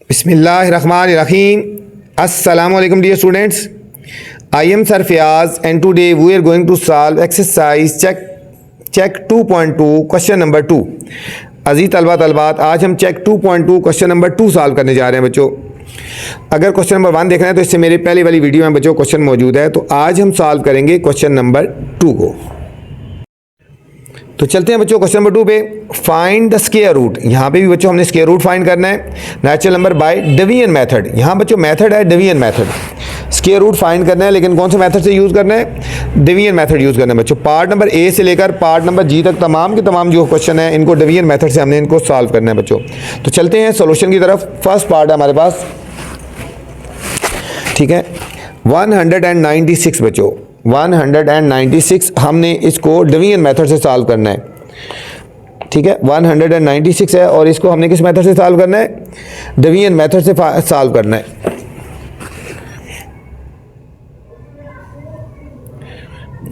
Bismillahirrahmanirrahim. Assalamu alaikum dear students. I am Sir Fiyaz and today we are going to solve exercise check 2.2 question number 2. अजीज तलबा तलबात, आज हम check 2.2 question number 2 solve करने जा रहे हैं बच्चों। अगर क्वेश्चन नंबर 1 देखना है तो इससे मेरी पहली वाली वीडियो में बच्चों क्वेश्चन मौजूद है। तो आज हम सॉल्व करेंगे क्वेश्चन नंबर 2 को। तो चलते हैं बच्चों क्वेश्चन नंबर 2 पे। Find the square root. यहाँ पे भी बच्चों हमने स्क्वायर रूट फाइंड करना है natural number by division method. यहाँ बच्चों मेथड है division method, square root find करना है, लेकिन कौन से मेथड से यूज़ करना है? डिवीजन मेथड यूज़ करना है बच्चों। पार्ट नंबर ए से लेकर पार्ट नंबर जी तक तमाम के तमाम जो क्वेश्चन है इनको डिवीजन मेथड से हमने इनको सॉल्व करना है बच्चों। तो चलते हैं सोल्यूशन की तरफ। फर्स्ट पार्ट है हमारे पास, ठीक है, 196 बच्चों, 196 हमने इसको डिवीजन मेथड से सॉल्व करना है, ठीक है। 196 है और इसको हमने किस मेथड से सॉल्व करना है? डिवीजन मेथड से सॉल्व करना है।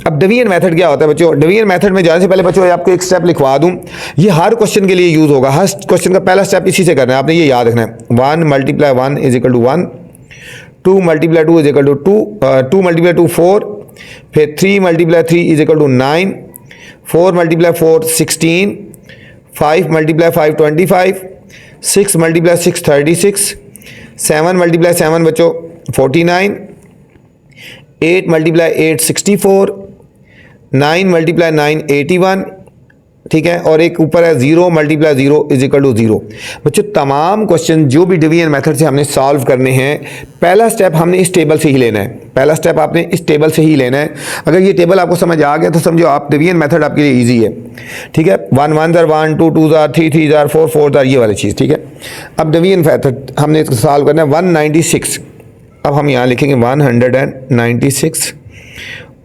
अब डिवीजन मेथड क्या होता है बच्चों? डिवीजन मेथड में जाने से पहले बच्चों आपको एक स्टेप लिखवा दूं, ये हर क्वेश्चन के लिए यूज होगा। हर क्वेश्चन का पहला स्टेप इसी से करना है, आपने ये याद रखना है। 1 × 1 = 1, 2 × 2 = 2, 2 × 2 4, फिर 3 × 3 = 9, 4 × 4 16, 5 × 5 25, 6 × 6 36, 7 × 7 बच्चों 49, 8 × 8 64, 9 × 9 81, ठीक है। और एक ऊपर है 0 × 0 = 0। बच्चों तमाम क्वेश्चन जो भी डिवीजन मेथड से हमने सॉल्व करने हैं, पहला स्टेप हमने इस टेबल से ही लेना है। पहला स्टेप आपने इस टेबल से ही लेना है। अगर ये टेबल आपको समझ आ गया तो समझो आप डिवीजन मेथड आपके लिए इजी है, ठीक है। 1 1 * 1, 2 2 3 3 4 4 ये वाली चीज़, ठीक है। अब डिवीजन मेथड हमने इसको सॉल्व करना है। 196, अब हम यहाँ लिखेंगे 196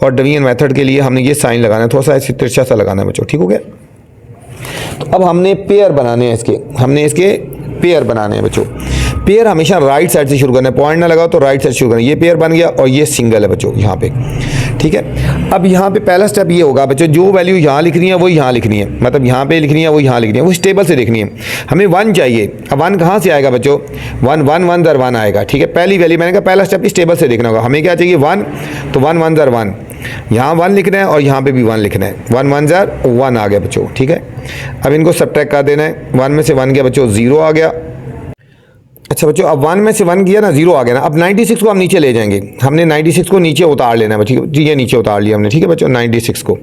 और डिवीजन मेथड के लिए हमने ये साइन लगाना है, थोड़ा सा ऐसे तिरछा सा लगाना है बच्चों, ठीक हो गया। तो अब हमने पेयर बनाने हैं इसके पेयर बनाने हैं बच्चों। पेयर हमेशा राइट साइड से शुरू करना है, पॉइंट ना लगाओ तो राइट साइड शुरू करना है। ये पेयर बन गया और ये सिंगल है बच्चों यहाँ पे, ठीक है। अब यहाँ पे पहला स्टेप ये होगा बच्चों, जो वैल्यू यहाँ लिखनी है वो यहाँ लिखनी है, मतलब यहाँ पे लिखनी है वो यहाँ लिखनी है, वो इस टेबल से देखनी है। हमें 1 चाहिए। अब 1 कहाँ से आएगा बच्चों? 1 1 1 * 1 आएगा, ठीक है। पहली वैल्यू मैंने कहा पहला स्टेप इस टेबल से देखना होगा। हमें क्या चाहिए? 1, तो 1 1 * 1, यहाँ 1 लिखना है और यहाँ पे भी 1 लिखना है। 1 1 * 1 आ गया बच्चों, ठीक है। अब इनको सब्ट्रैक्ट कर देना है। 1 में से 1 गया बच्चों, 0 आ गया। अच्छा बच्चों, अब 1 में से 1 गया ना, 0 आ गया ना। अब 96 को हम नीचे ले जाएंगे, हमने 96 को नीचे उतार लेना है, ठीक है। ये नीचे उतार लिया हमने, ठीक है बच्चों, 96 को।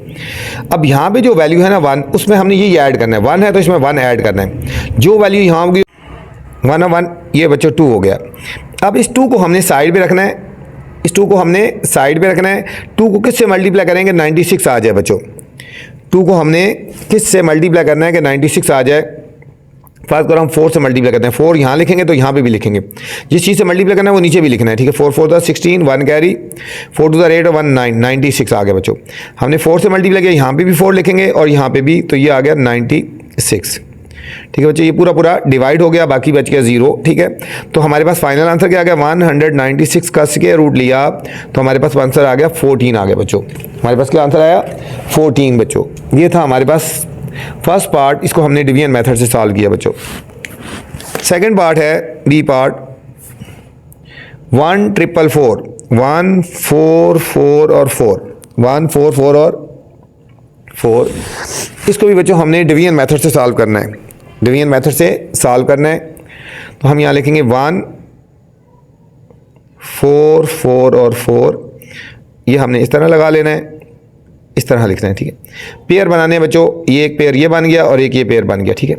अब यहाँ पे जो वैल्यू है ना 1, उसमें हमने ये ऐड करना है। 1 है तो इसमें 1 ऐड करना है। जो वैल्यू यहाँ होगी 1 1, ये बच्चों 2 हो गया। अब इस 2 को हमने साइड पे रखना है, इस 2 को हमने साइड पे रखना है। 2 को किससे मल्टीप्लाई करेंगे? 96 आ जाए बच्चों। 2 को हमने किससे मल्टीप्लाई करना है कि 96 आ जाए? फर्स्ट करो हम 4 से मल्टीप्लाई करते हैं। 4 यहाँ लिखेंगे तो यहाँ पे भी लिखेंगे। जिस चीज़ से मल्टीप्लाई करना है वो नीचे भी लिखना है, ठीक है। 4 4 = 16, 1 कैरी, 4 2 = 8 और 1 9, 96 आ गया बच्चों। हमने 4 से मल्टीप्लाई किया, यहाँ पे भी 4 लिखेंगे और यहाँ पे भी, तो ये आ गया 96, ठीक है बच्चों। ये पूरा डिवाइड हो गया, बाकी बच गया 0, ठीक है। तो हमारे पास फाइनल आंसर क्या आ गया? 196 का स्क्वायर रूट लिया तो हमारे पास आंसर आ गया 14 आ गया बच्चों। हमारे पास क्या आंसर आया? 14 बच्चों। ये था हमारे पास फर्स्ट पार्ट, इसको हमने डिवीजन मेथड से सॉल्व किया बच्चों। सेकंड पार्ट है बी पार्ट, 1 4 4, 1 4 4 और 4, 1 4 4 और 4। इसको भी बच्चों हमने डिवीजन मेथड से सॉल्व करना है, डिवीजन मेथड से सॉल्व करना है। तो हम यहाँ लिखेंगे 1 4 4 और 4, ये हमने इस तरह लगा लेना है, इस तरह लिखना है, ठीक है। पेयर बनाने हैं बच्चों, ये एक पेयर ये बन गया और एक ये पेयर बन गया, ठीक है।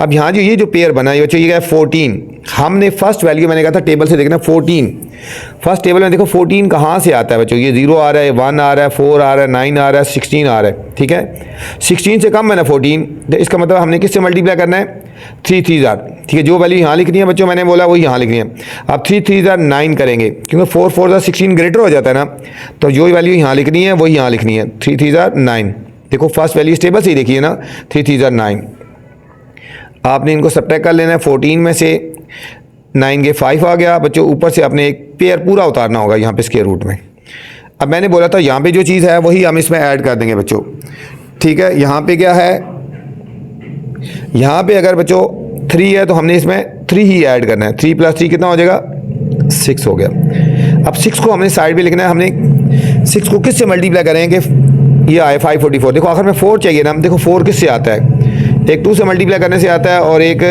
अब यहाँ जो ये जो पेयर बना है बच्चों, ये क्या है? 14। हमने फर्स्ट वैल्यू मैंने कहा था टेबल से देखना 14। फर्स्ट टेबल में देखो 14 कहाँ से आता है बच्चों? ये 0 आ रहा है, 1 आ रहा है, 4 आ रहा है, 9 आ रहा है, 16 आ रहा है, ठीक है। 16 से कम है ना 14, तो इसका मतलब हमने किससे मल्टीप्लाई करना है? 3 3 जार, ठीक है। जो वैल्यू यहाँ लिखनी है बच्चों मैंने बोला वही यहाँ लिखनी है। अब 3 3 जार 9 करेंगे, क्योंकि 4 4 जार 16 ग्रेटर हो जाता है ना, तो जो वैल्यू यहाँ लिखनी है वही यहाँ लिखनी है। 3 3 जार 9, देखो फर्स्ट वैल्यू इस टेबल से ही देखिए ना, 3 3 जार 9। आपने इनको सब्ट्रैक्ट कर लेना है। 14 में से 9 के 5 आ गया बच्चों। ऊपर से आपने एक पेयर पूरा उतारना होगा यहाँ पे स्क्वायर रूट में। अब मैंने बोला था यहाँ पे जो चीज़ है वही हम इसमें ऐड कर देंगे बच्चों, ठीक है। यहाँ पे क्या है? यहाँ पे अगर बच्चों 3 है तो हमने इसमें 3 ही ऐड करना है। 3 + 3 कितना हो जाएगा? 6 हो गया। अब 6 को हमने साइड पे लिखना है। हमने 6 को किससे मल्टीप्लाई करेंगे? ये आए 544। देखो आखिर में 4 चाहिए ना। देखो 4 किससे आता है? एक 2 से मल्टीप्लाई करने से आता है और एक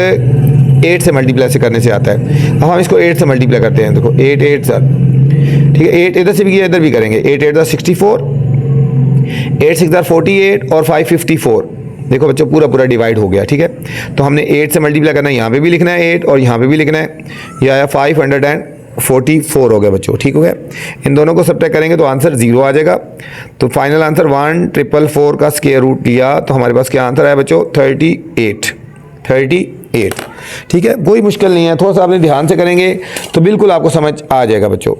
8 से मल्टीप्लाई से करने से आता है। अब हम इसको 8 से मल्टीप्लाई करते हैं। देखो 8 8 सर, ठीक है, 8 इधर से भी किया, इधर भी करेंगे। 8 8 64, 8 6 48 और 554। देखो बच्चों पूरा पूरा डिवाइड हो गया, ठीक है। तो हमने 8 से मल्टीप्लाई करना है, यहाँ पे भी लिखना है 8 और यहाँ पे भी लिखना है। ये आया 544 हो गया बच्चों, ठीक हो गया। इन दोनों को सब्ट्रैक्ट करेंगे तो आंसर 0 आ जाएगा। तो फाइनल आंसर 1444 का स्क्वायर रूट लिया तो हमारे पास क्या आंसर आया बच्चों? 38। ठीक है, कोई मुश्किल नहीं है, थोड़ा सा आपने ध्यान से करेंगे तो बिल्कुल आपको समझ आ जाएगा बच्चों।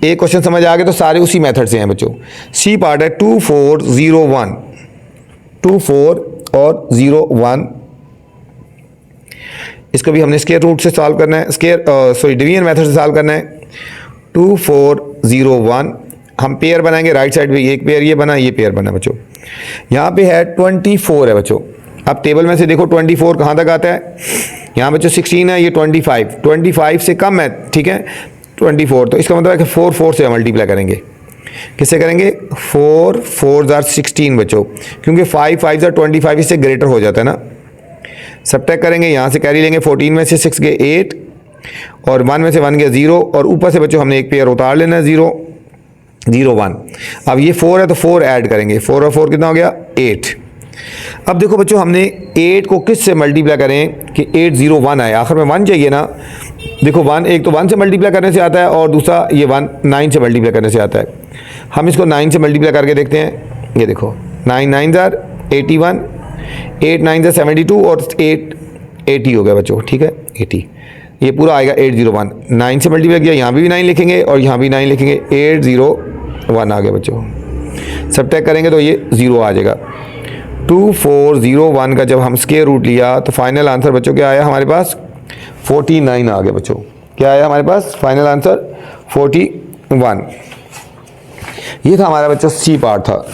एक क्वेश्चन समझ आ गए तो सारे उसी मेथड से हैं बच्चों। सी पार्ट है 2401, 24 और 01। इसको भी हमने स्क्वायर रूट से सॉल्व करना है, डिवीजन मेथड से सॉल्व करना है। 2401 हम पेयर बनाएंगे, राइट साइड पे एक पेयर ये बना, ये पेयर बना बच्चों। यहाँ पे है 24 है बच्चों। अब टेबल में से देखो 24 कहाँ तक आता है? यहाँ बच्चों 16 है, ये 25 से कम है, ठीक है 24। तो इसका मतलब है कि 4 4 से मल्टीप्लाई करेंगे। किससे करेंगे? 4 4 जार 16 बच्चों, क्योंकि 5 5 जार 25 इससे ग्रेटर हो जाता है ना। सब्ट्रैक्ट करेंगे, यहाँ से कैरी लेंगे। 14 में से 6 गए 8 और 1 में से 1 गया 0 और ऊपर से बच्चों हमने एक पेयर उतार लेना है 0 0 1। अब ये 4 है तो 4 ऐड करेंगे। 4 और 4 कितना हो गया? 8। अब देखो बच्चों हमने 8 को किस से मल्टीप्लाई करें कि 801 आए? आखिर में 1 चाहिए ना। देखो 1, एक तो 1 से मल्टीप्लाई करने से आता है और दूसरा ये 1 9 से मल्टीप्लाई करने से आता है। हम इसको 9 से मल्टीप्लाई करके देखते हैं। ये देखो 9 9 जार 81, 8 9 जार 72 और 8 80 हो गया बच्चों, ठीक है 80। ये पूरा आएगा 801। 9 से मल्टीप्लाई किया, यहाँ भी 9 लिखेंगे और यहाँ भी 9 लिखेंगे। 801 आ गया बच्चों। सब्ट्रैक्ट करेंगे तो ये 0 आ जाएगा। 2401 का जब हम स्क्वायर रूट लिया तो फाइनल आंसर बच्चों क्या आया हमारे पास? 49 आ गया बच्चों। क्या आया हमारे पास? Final answer 41। ये था हमारा बच्चों सी पार्ट था।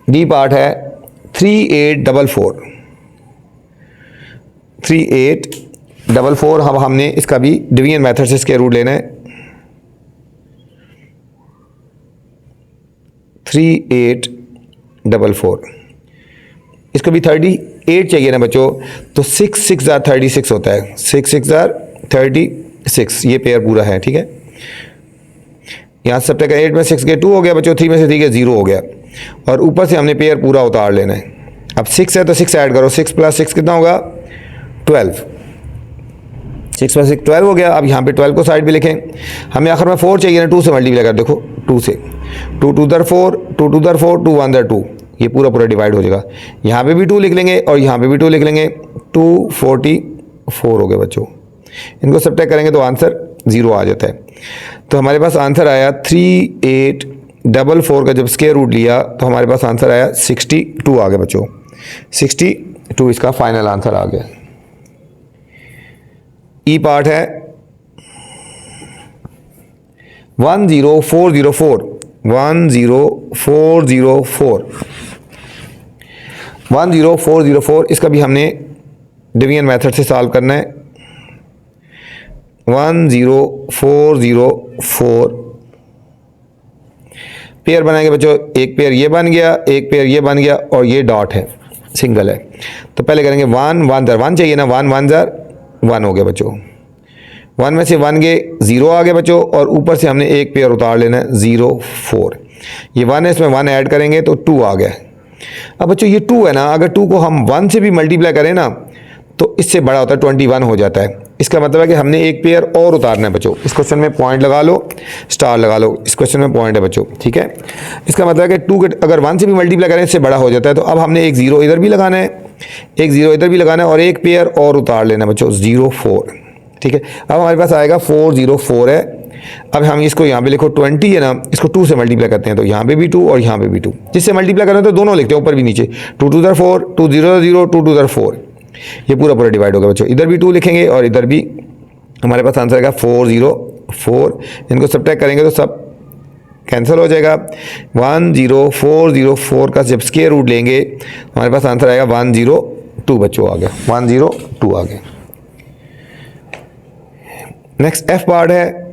डी पार्ट है 3844। 3844 हमने इसका भी डिवीजन मेथड से स्क्वायर रूट लेना है। 3844 इसको भी 38 चाहिए ना बच्चों। तो 6 6 जार 36 होता है। 6 6 जार 36, ये पेयर पूरा है, ठीक है। यहाँ सब तक 8 में 6 के 2 हो गया बच्चों, 3 में से 3 के 0 हो गया और ऊपर से हमने पेयर पूरा उतार लेना है। अब 6 है तो 6 ऐड करो। 6 + 6 कितना होगा? 12। 6 + 6 12 हो गया। अब यहाँ पे 12 को साइड पे लिखें। हमें आखिर में 4 चाहिए ना, 2 से मल्टीप्लाई कर। देखो 2 से 2 2 दर 4, 2 2 दर 4, 2 1 दर 2, ये पूरा पूरा डिवाइड हो जाएगा। यहाँ पे भी 2 लिख लेंगे और यहाँ पे भी 2 लिख लेंगे। 244 हो गए बच्चों। इनको सब्ट्रैक्ट करेंगे तो आंसर 0 आ जाता है। तो हमारे पास आंसर आया 3844 का जब स्क्वायर रूट लिया तो हमारे पास आंसर आया 62 आ गया बच्चों। 62 इसका फाइनल आंसर आ गया। ई पार्ट है 10404। 10404 इसका भी हमने डिवीजन मेथड से सॉल्व करना है। 10404 पेयर बनाएंगे बच्चों। एक पेयर ये बन गया, एक पेयर ये बन गया और ये डॉट है, सिंगल है। तो पहले करेंगे 1 1 दर 1 चाहिए ना। 1 1 दर 1 हो गया बच्चों। 1 में से 1 गए 0 आ गए बच्चों और ऊपर से हमने एक पेयर उतार लेना है 0 4। ये 1 है, इसमें 1 ऐड करेंगे तो 2 आ गया। अब बच्चों ये 2 है ना, अगर 2 को हम 1 से भी मल्टीप्लाई करें ना तो इससे बड़ा होता है 21 हो जाता है। इसका मतलब है कि हमने एक पेयर और उतारना है बच्चों। इस क्वेश्चन में पॉइंट लगा लो, स्टार लगा लो। इस क्वेश्चन में पॉइंट है बच्चों, ठीक है। इसका मतलब है कि 2 अगर 1 से भी मल्टीप्लाई करें इससे बड़ा हो जाता है। तो अब हमने एक 0 इधर भी लगाना है, एक 0 इधर भी लगाना है और एक पेयर और उतार लेना बच्चों 0 4, ठीक है। अब हमारे पास आएगा 404 है। अब हम इसको यहाँ पे लिखो 20 है ना, इसको 2 से मल्टीप्लाई करते हैं तो यहाँ पे भी 2 और यहाँ पे भी 2। जिससे मल्टीप्लाई करें तो दोनों लिखते हैं ऊपर भी नीचे। 2 2 दर 4, 2 0 0, 2 2 दर 4, ये पूरा डिवाइड होगा बच्चों। इधर भी 2 लिखेंगे और इधर भी हमारे पास आंसर आएगा 404। इनको सब्ट्रैक्ट करेंगे तो सब कैंसिल हो जाएगा। 10404 का जब स्क्वायर रूट लेंगे हमारे पास आंसर आएगा 102 बच्चों, आ गया 102 आ गया। नेक्स्ट एफ पार्ट है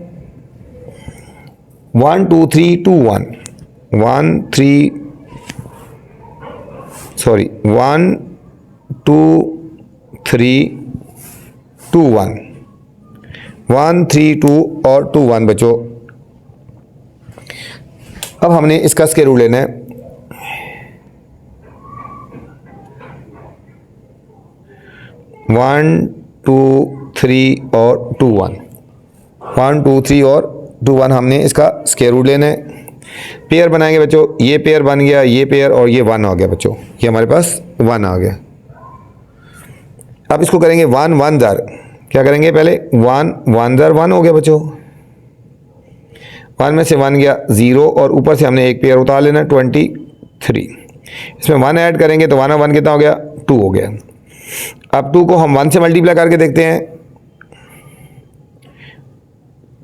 1 2 3 2 1 1 2 3 2 1 1 3 2 और 2 1 बच्चों। अब हमने इसका स्क्वायर रूट लेना है। 1 2 3 और 2 1 1 2 3 और 2 1 हमने इसका स्क्वायर रूट लेना है। पेयर बनाएंगे बच्चों, ये पेयर बन गया, ये पेयर और ये 1 आ गया बच्चों, ये हमारे पास 1 आ गया। अब इसको करेंगे 1 1 ज़र, क्या करेंगे पहले 1 1 ज़र 1 हो गया बच्चों, 1 में से 1 गया 0 और ऊपर से हमने एक पेयर उतार लेना 23। इसमें 1 ऐड करेंगे तो 1 और 1 कितना हो गया 2 हो गया। अब 2 को हम 1 से मल्टीप्लाई करके देखते हैं,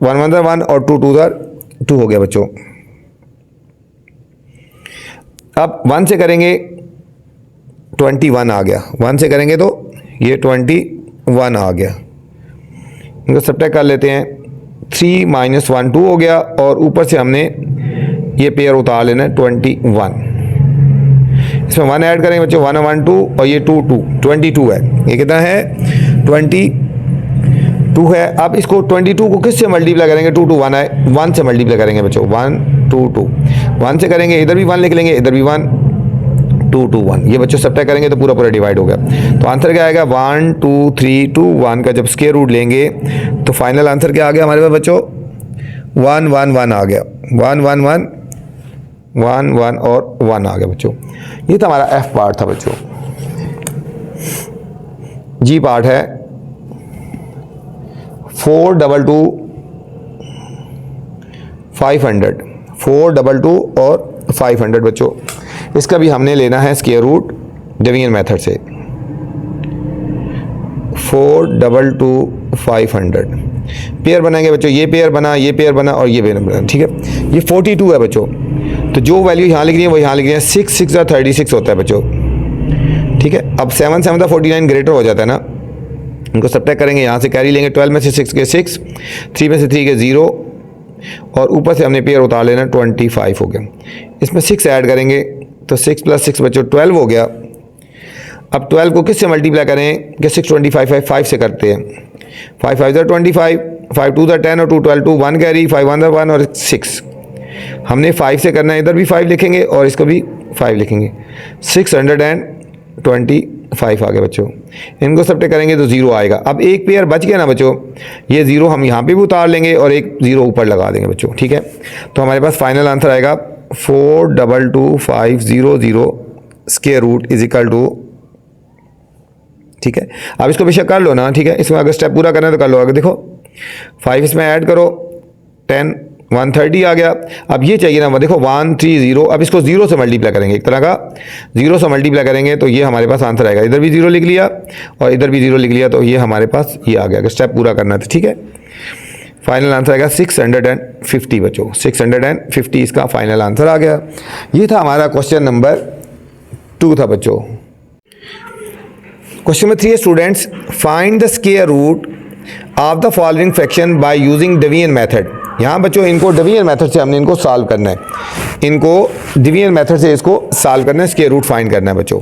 1 1 ज़र 1 और 2 2 ज़र 2 हो गया बच्चों। अब 1 से करेंगे 21 आ गया, 1 से करेंगे तो ये 21 आ गया। इनको सब्ट्रैक्ट कर लेते हैं, 3 - 1 2 हो गया और ऊपर से हमने ये पेयर उतार लेना है 21। इसमें 1 ऐड करेंगे बच्चों, 1 1 2 और ये 2 2 22 है, ये कितना है 22 है। अब इसको 22 को किससे मल्टीप्लाई करेंगे, 2 2 1 है, 1 से मल्टीप्लाई करेंगे बच्चों, 1 2 2 1 से करेंगे, इधर भी 1 लिख लेंगे, इधर भी 1 2 2 1, ये बच्चों सब्ट्रैक्ट करेंगे तो पूरा पूरा डिवाइड हो गया। तो आंसर क्या आएगा 1 2 3 2 1 का जब स्क्वायर रूट लेंगे तो फाइनल आंसर क्या आ गया हमारे पास बच्चों 1 1 1 आ गया, 1 1 1 1 1 और 1 आ गया बच्चों। ये तो हमारा एफ पार्ट था बच्चों। जी पार्ट है 422 500 422 और 500 बच्चों। इसका भी हमने लेना है स्क्वायर रूट डिवीजन मेथड से। 422 500 पेयर बनाएंगे बच्चों, ये पेयर बना, ये पेयर बना और ये पेयर बना, ठीक है। ये 42 है बच्चों, तो जो वैल्यू यहाँ लिख रही है वो यहाँ लिख रही है, 6 6 36 होता है बच्चों, ठीक है। अब 7 7 49 ग्रेटर हो जाता है ना, इनको सब्ट्रैक्ट करेंगे, यहाँ से कैरी लेंगे, 12 में से 6 के 6, 3 में से 3 के 0 और ऊपर से हमने पेयर उतार लेना 25 हो गया। इसमें 6 ऐड करेंगे तो 6 + 6 बच्चों 12 हो गया। अब 12 को किससे मल्टीप्लाई करें कि 6 25 5 से करते हैं, 5 5 25 5 2 10 और 2 12 2 1 कैरी, 5 1 1 और 6 हमने 5 से करना है, इधर भी 5 लिखेंगे और इसको भी 5 लिखेंगे, 625 आ गया बच्चों। इनको सब्ट्रैक्ट करेंगे तो 0 आएगा। अब एक पेयर बच गया ना बच्चों, ये 0 हम यहाँ पे भी उतार लेंगे और एक 0 ऊपर लगा देंगे बच्चों, ठीक है। तो हमारे पास फाइनल आंसर आएगा 422 square root is equal to, ठीक है। अब इसको बेशक कर लो ना, ठीक है। इसमें अगर स्टेप पूरा करना है तो कर लो। अगर देखो 5 इसमें ऐड करो 10 130 आ गया। अब ये चाहिए ना, देखो 130, अब इसको 0 से मल्टीप्लाई करेंगे, एक तरह का 0 से मल्टीप्लाई करेंगे तो ये हमारे पास आंसर आएगा। इधर भी 0 लिख लिया और इधर भी 0 लिख लिया तो ये हमारे पास ये आ गया। अगर स्टेप पूरा करना है तो ठीक है। फाइनल आंसर आएगा 650 बच्चों, 650 इसका फाइनल आंसर आ गया। ये था हमारा क्वेश्चन नंबर 2 था बच्चों। क्वेश्चन नंबर 3 है students, find the square root of the following fraction by using division method. यहाँ बच्चों इनको डिवीजन मेथड से हमने इनको सॉल्व करना है, इनको डिवीजन मेथड से इसको सॉल्व करना है, स्क्वायर रूट फाइंड करना है बच्चों।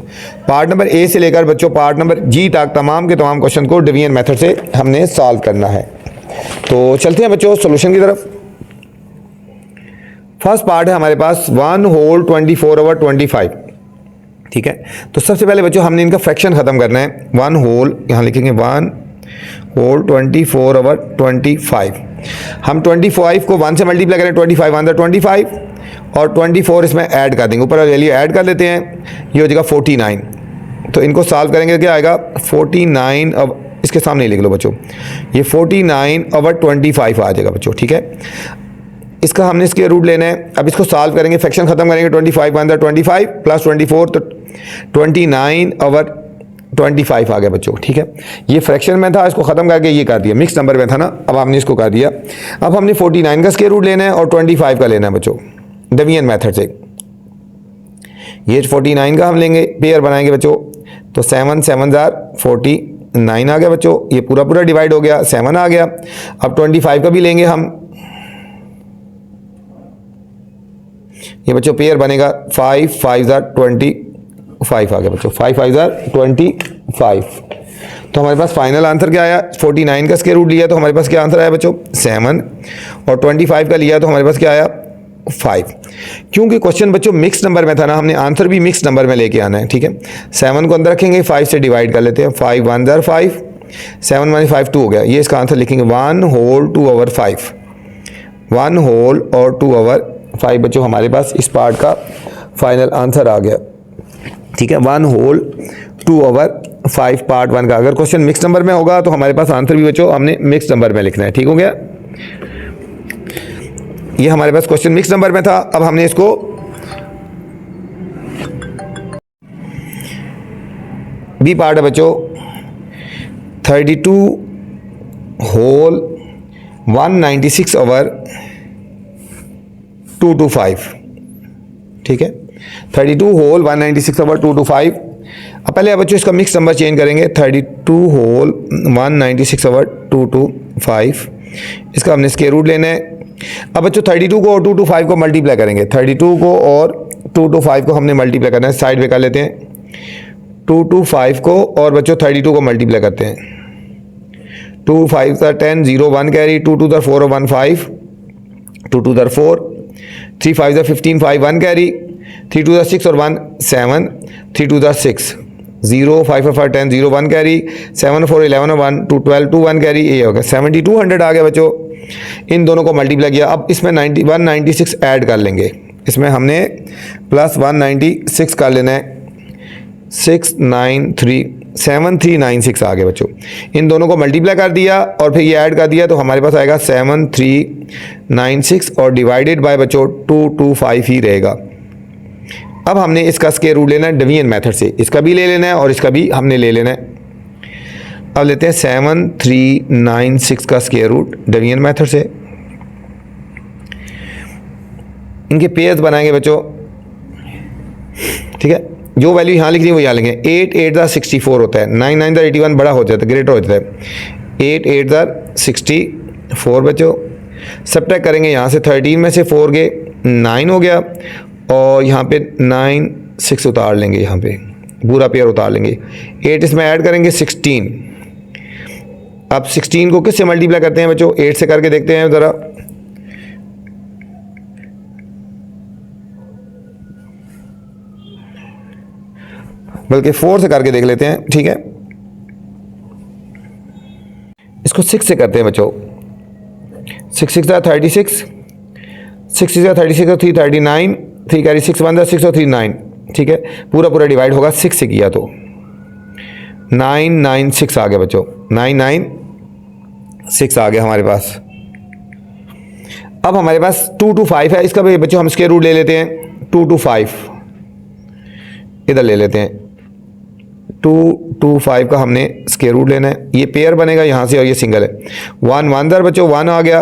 पार्ट नंबर ए से लेकर बच्चों पार्ट नंबर जी तक तमाम के तमाम क्वेश्चन को डिवीजन मेथड से हमने सॉल्व करना है। तो चलते हैं बच्चों सॉल्यूशन की तरफ। फर्स्ट पार्ट है हमारे पास 1 होल 24/25, ठीक है। तो सबसे पहले बच्चों हमने इनका फ्रैक्शन खत्म करना है। 1 होल यहाँ लिखेंगे 1 होल 24/25। हम 25 को 1 से मल्टीप्लाई करें, 25 अंदर 25 और 24 इसमें ऐड कर देंगे, ऊपर वैल्यू ऐड कर लेते हैं, ये हो जाएगा 49। तो इनको सॉल्व करेंगे क्या आएगा 49, अब इसके सामने लिख लो बच्चों, ये 49/25 आ जाएगा बच्चों, ठीक है। इसका हमने इसके रूट लेना है। अब इसको सॉल्व करेंगे, फ्रैक्शन खत्म करेंगे, 25 अंदर 25 प्लस 24 तो 29/25 आ गया बच्चों, ठीक है। ये फ्रैक्शन में था, इसको खत्म करके ये कर दिया, मिक्स नंबर में था ना, अब हमने इसको कर दिया। अब हमने 49 का स्क्वायर रूट लेना है और 25 का लेना है बच्चों, डिवीजन मेथड से। ये 49 का हम लेंगे, पेयर बनाएंगे बच्चों, तो 7 7 49 आ गया बच्चों, ये पूरा पूरा डिवाइड हो गया, 7 आ गया। अब 25 का भी लेंगे हम, ये बच्चों पेयर बनेगा 5 5 25 आ गया बच्चों, 5 5 25। तो हमारे पास फाइनल आंसर क्या आया, 49 का स्क्वायर रूट लिया तो हमारे पास क्या आंसर आया बच्चों 7, और 25 का लिया तो हमारे पास क्या आया 5। क्योंकि क्वेश्चन बच्चों मिक्स नंबर में था ना, हमने आंसर भी मिक्स नंबर में लेके आना है, ठीक है। 7 को अंदर रखेंगे, 5 से डिवाइड कर लेते हैं, 5 1 5, 7 माइनस 5 2 हो गया। ये इसका आंसर लिखेंगे 1 होल 2/5, 1 होल और 2/5 बच्चों हमारे पास इस पार्ट का फाइनल आंसर आ गया, ठीक है। 1 होल 2/5 पार्ट 1 का। अगर क्वेश्चन मिक्स नंबर में होगा तो हमारे पास आंसर भी बच्चों हमने मिक्स नंबर में लिखना है, ठीक हो गया। ये हमारे पास क्वेश्चन मिक्स नंबर में था। अब हमने इसको बी पार्ट है बच्चों 32 होल 196/225, ठीक है। 32 होल 196/225। अब पहले बच्चों इसका मिक्स नंबर चेंज करेंगे, 32 होल 196/225, इसका हमने स्क्वायर रूट लेना है। अब बच्चों 32 को और 225 को मल्टीप्लाई करेंगे, 32 को और 225 को हमने मल्टीप्लाई करना है, साइड पे कर लेते हैं। 225 को और बच्चों 32 को मल्टीप्लाई करते हैं, 2 5 10 0 1 कैरी, 2 2 4 1 5, 2 2 4, 3 5 15 5 1 कैरी, 3 2 6 और 1 7, 3 2 6 0 5 5 10 0 1 कैरी, 7 4 11 और 1 2 12 2 1 कैरी, ये हो गया 7200 आ गया बच्चों। इन दोनों को मल्टीप्लाई किया। अब इसमें 196 ऐड कर लेंगे, इसमें हमने प्लस 196 कर लेना है, 7396 आ गया बच्चों। इन दोनों को मल्टीप्लाई कर दिया और फिर ये ऐड कर दिया तो हमारे पास आएगा 7396 और डिवाइडेड बाय बच्चों 225 ही रहेगा। अब हमने इसका स्क्वायर रूट लेना है डिवीजन मेथड से, इसका भी ले लेना है और इसका भी हमने ले लेना है। अब लेते हैं 7396 का स्क्वायर रूट डिवीजन मेथड से, इनके पेयर्स बनाएंगे बच्चों, ठीक है। जो वैल्यू यहाँ लिख दी वो यहाँ लिखेंगे। 8 8 64 होता है, 9 9 81 बड़ा हो जाता है, ग्रेटर हो जाता है। 8 8 64 बच्चों, सब्ट्रैक्ट करेंगे यहाँ से 13 में से 4 गए 9 हो गया, और यहाँ पे 9 6 उतार लेंगे, यहाँ पे पूरा पेयर उतार लेंगे। 8 इसमें ऐड करेंगे 16। अब 16 को किससे मल्टीप्लाई करते हैं बच्चों, 8 से करके देखते हैं ज़रा। बल्कि 4 से करके देख लेते हैं, ठीक है। इसको 6 से करते हैं बच्चों, 6 6 36, 6 6 36 और 3 39, 3 कैरी 6 1 6 और 3 9, ठीक है। पूरा पूरा डिवाइड होगा 6 से किया तो 996 आ गया बच्चों, 996 आ गया हमारे पास। अब हमारे पास 225 है, इसका भी बच्चों हम स्क्वायर रूट ले लेते हैं। 225 इधर ले लेते हैं, 225 का हमने स्क्वायर रूट लेना है। ये पेयर बनेगा यहाँ से और ये सिंगल है। 1 1 दर बच्चों 1 आ गया,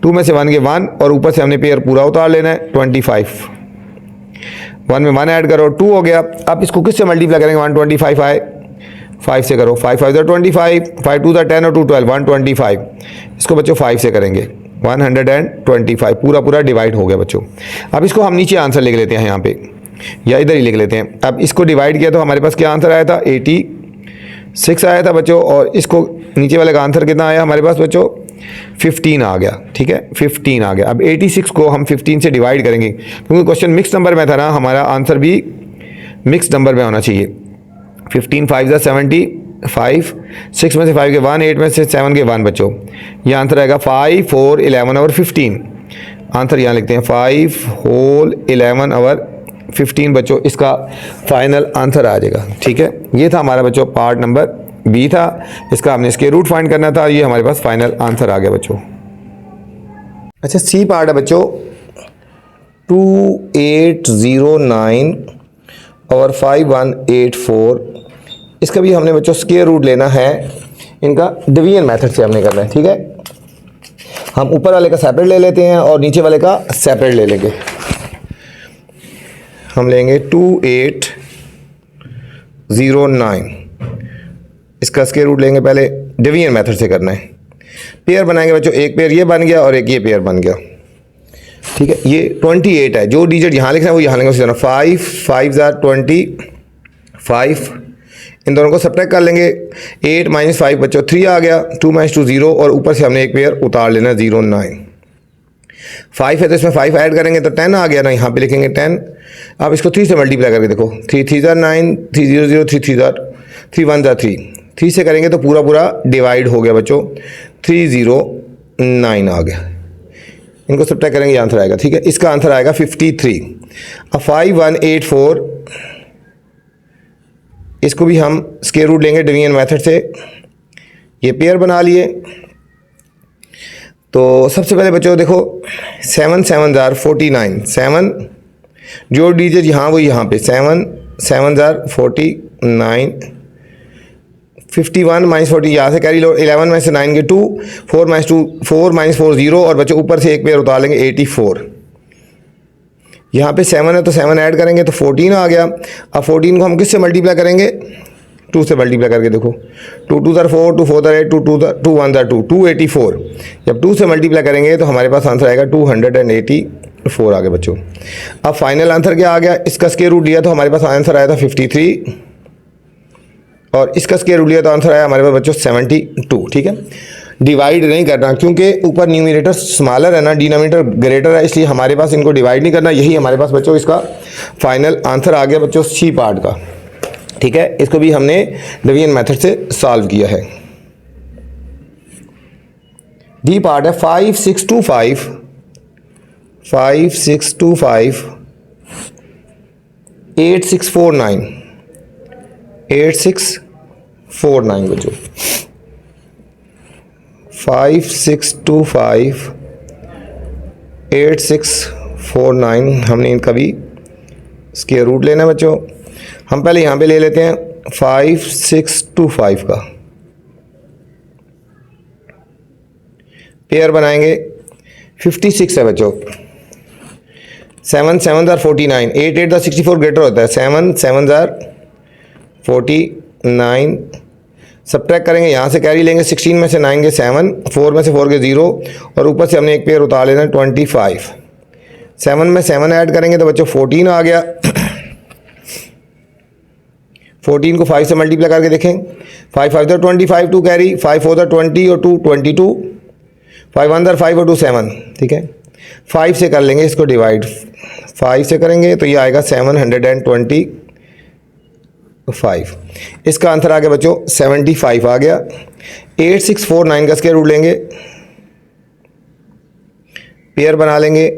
2 में से 1 के 1 और ऊपर से हमने पेयर पूरा उतार लेना है। 25 1 में 1 ऐड करो 2 हो गया। अब इसको किससे मल्टीप्लाई करेंगे, 125 आए 5 से करो, 5 5 25, 5 2 10 और 2 12 125। इसको बच्चों 5 से करेंगे 125, पूरा पूरा डिवाइड हो गया बच्चों। अब इसको हम नीचे आंसर लिख लेते हैं यहाँ पे, या इधर ही लिख लेते हैं। अब इसको डिवाइड किया तो हमारे पास क्या आंसर आया था, 86 आया था बच्चों, और इसको नीचे वाले का आंसर कितना आया हमारे पास बच्चों, 15 आ गया, ठीक है 15 आ गया। अब 86 को हम 15 से डिवाइड करेंगे, क्योंकि क्वेश्चन मिक्स नंबर में था ना, हमारा आंसर भी मिक्स नंबर में होना चाहिए। 15 5 75, 6 में से 5 के 1, 8 में से 7 के 1 बच्चों, ये आंसर आएगा 5 4 11 और 15। आंसर यहाँ लिखते हैं 5 होल 11 और 15 बच्चों, इसका फाइनल आंसर आ जाएगा, ठीक है। ये था हमारा बच्चों पार्ट नंबर बी था, इसका हमने इसके रूट फाइंड करना था, ये हमारे पास फाइनल आंसर आ गया बच्चों। अच्छा सी पार्ट है बच्चों 2809 और 5184, इसका भी हमने बच्चों स्क्वायर रूट लेना है, इनका डिवीजन मेथड से हमने करना है, ठीक है। हम ऊपर वाले का सेपरेट ले लेते हैं और नीचे वाले का सेपरेट ले लेंगे। हम लेंगे 2809, इसका स्क्वायर रूट लेंगे, पहले डिवीजन मेथड से करना है। पेयर बनाएंगे बच्चों, एक पेयर ये बन गया और एक ये पेयर बन गया, ठीक है। ये 28 है, जो डिजिट यहाँ लिखना है वो यहाँ लेंगे, उसी तरह 5 5 25, इन दोनों को सब्ट्रैक्ट कर लेंगे। 8 - 5 बच्चों 3 आ गया, 2 - 2 0, और ऊपर से हमने एक पेयर उतार लेना 09। 5 है तो इसमें 5 ऐड करेंगे तो 10 आ गया ना, यहाँ पे लिखेंगे 10। अब इसको 3 से मल्टीप्लाई करके देखो, 3 3 9, 3 0 0, 3 3 3 1 3, 3 से करेंगे तो पूरा पूरा डिवाइड हो गया बच्चों, 309 आ गया। इनको सब्ट्रैक्ट करेंगे, आंसर आएगा, ठीक है। इसका आंसर आएगा 53। अब 5184, इसको भी हम स्क्वायर रूट लेंगे डिवीजन मेथड से। ये पेयर बना लिए, तो सबसे पहले बच्चों देखो 7 7 49, 7 जो डिजिट यहाँ वो यहाँ पे 7 7 49, 51 - 40 यहाँ से कैरी लो, 11 में से 9 के 2, 4 - 2 4 - 4 0, और बच्चों ऊपर से एक पेयर उतार लेंगे 84। यहाँ पे 7 है तो 7 ऐड करेंगे तो 14 आ गया। अब 14 को हम किससे मल्टीप्लाई करेंगे, 2 से मल्टीप्लाई करके देखो, 2 2 4, 2 4 8, 2 2 1 2, 284। जब 2 से मल्टीप्लाई करेंगे तो हमारे पास आंसर आएगा 284 आ गया बच्चों। अब फाइनल आंसर क्या आ गया, इसका स्क्वायर रूट लिया तो हमारे पास आंसर आया था 53, और इसका स्क्वायर रूट लिया तो आंसर आया हमारे पास बच्चों 72, ठीक है। डिवाइड नहीं करना, क्योंकि ऊपर न्यूमरेटर स्मॉलर है ना, डिनोमिनेटर ग्रेटर है, इसलिए हमारे पास इनको डिवाइड नहीं करना। यही हमारे पास बच्चों इसका फाइनल आंसर आ गया बच्चों, सी पार्ट का, ठीक है। इसको भी हमने डिवीजन मेथड से सॉल्व किया है। डी पार्ट है 5625 8649 8649 बच्चों, 5625 8649, हमने इनका भी स्क्वायर रूट लेना है बच्चों। हम पहले यहाँ पे ले लेते हैं 5625 का पेयर बनाएंगे, 56 है बच्चों, 7 7 49, 8 8 64 ग्रेटर होता है, 7 7 49, सब्ट्रैक्ट करेंगे, यहाँ से कैरी लेंगे, 16 में से 9 के 7, 4 में से 4 के 0, और ऊपर से हमने एक पेयर उतार लेना 25। 7 में 7 ऐड करेंगे तो बच्चों 14 आ गया। 14 को 5 से मल्टीप्लाई करके देखें, 5 5 25, 2 कैरी, 5 4 20 और 2 22, 5 1 5 और 2 7, ठीक है। 5 से कर लेंगे इसको डिवाइड, 5 से करेंगे तो ये आएगा 725। इसका आंसर आ गया बच्चों 75 आ गया। 8649 का स्क्वायर रूट लेंगे, पेयर बना लेंगे,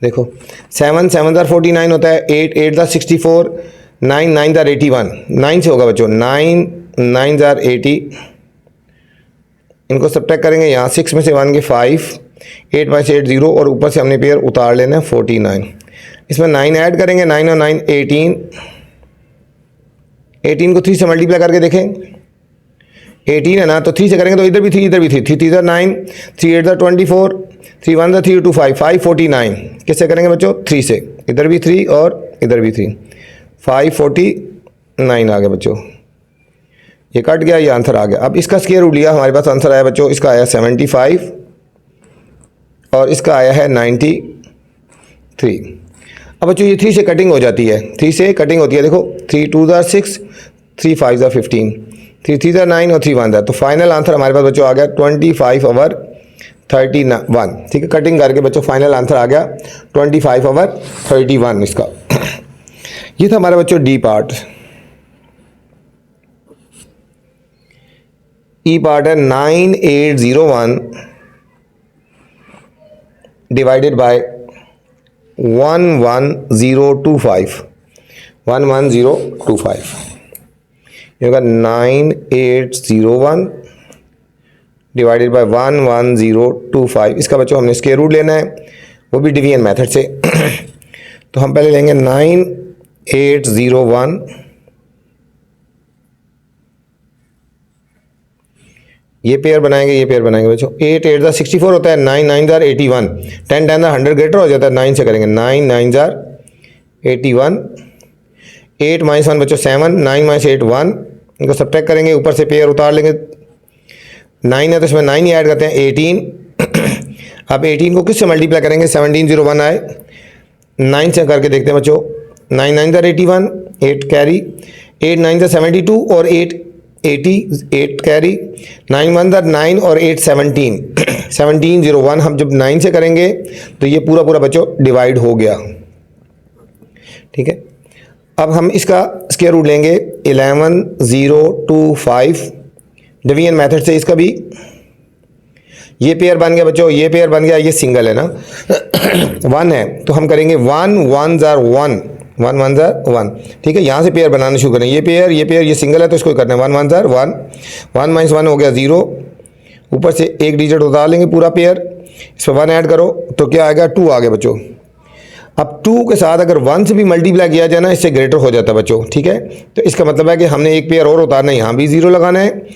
देखो 7 7 49 होता है, 8 8 64, 9 9 81, 9 से होगा बच्चों, 9 9 80। इनको सब्ट्रैक्ट करेंगे, यहाँ 6 में से 1 के 5, 8 में से 8 0, और ऊपर से हमने पेयर उतार लेना है 49। इसमें 9 ऐड करेंगे, 9 और 9 18, 18 को 3 से मल्टीप्लाई करके देखें, 18 है ना, तो 3 से करेंगे तो इधर भी 3 इधर भी 3, 3 3 9, 3 8 24, 3 1 3 2 5, 549। किससे करेंगे बच्चों, 3 से, इधर भी 3 और इधर भी 3, 549 आ गया बच्चों। ये कट गया, ये आंसर आ गया। अब इसका स्क्वायर रूट लिया, हमारे पास आंसर आया बच्चों, इसका आया 75 और इसका आया है 93। अब बच्चों ये 3 से कटिंग हो जाती है, 3 से कटिंग होती है, देखो 3 2 6, 3 5 15, 3 3 9 और 3 1, तो फाइनल आंसर हमारे पास बच्चों आ गया 25/31, ठीक है। कटिंग करके बच्चों फाइनल आंसर आ गया 25/31 इसका। ये था हमारा बच्चों डी पार्ट। ई पार्ट है 9801 डिवाइडेड बाय 11025, 11025, ये होगा 9801 डिवाइडेड बाय 11025। इसका बच्चों हमने स्क्वायर रूट लेना है, वो भी डिवीजन मेथड से। तो हम पहले लेंगे 9801 ये पेयर बनाएंगे, ये पेयर बनाएंगे बच्चों। 8 8 जार 64 होता है, 9 9 जार 81, 10 10 जार 100 ग्रेटर हो जाता है, 9 से करेंगे, 9 9 जार 81, 8 माइनस 1 बच्चों 7, 9 माइनस 8 1, इनको सब्ट्रैक्ट करेंगे, ऊपर से पेयर उतार लेंगे, 9 है तो इसमें 9 ही ऐड करते हैं, 18। अब 18 को किससे मल्टीप्लाई करेंगे, 1701 आए, 9 से करके देखते हैं बच्चों, 9 9 जार 81, 8 कैरी, 8 9 जार 72 और 8 80, 8 कैरी, 9 1 जार 9 और 8 17, 1701। हम जब 9 से करेंगे तो ये पूरा पूरा बच्चों डिवाइड हो गया, ठीक है। अब हम इसका स्क्वायर रूट लेंगे, 11025, डिवीजन मेथड से इसका भी ये पेयर बन गया बच्चों, ये पेयर बन गया, ये सिंगल है ना 1 है तो हम करेंगे 1 1 जार 1, 1 1 जार 1, ठीक है। यहाँ से पेयर बनाना शुरू करें, ये पेयर ये सिंगल है तो इसको करना है 1 1 जार 1, 1 माइनस 1 हो गया 0, ऊपर से एक डिजिट उतार लेंगे पूरा पेयर, इस पर 1 ऐड करो तो क्या आएगा 2 आ गया बच्चों। अब 2 के साथ अगर 1 से भी मल्टीप्लाई किया जाए ना, इससे ग्रेटर हो जाता है बच्चों, ठीक है। तो इसका मतलब है कि हमने एक पेयर और उतारना है, यहाँ भी 0 लगाना है,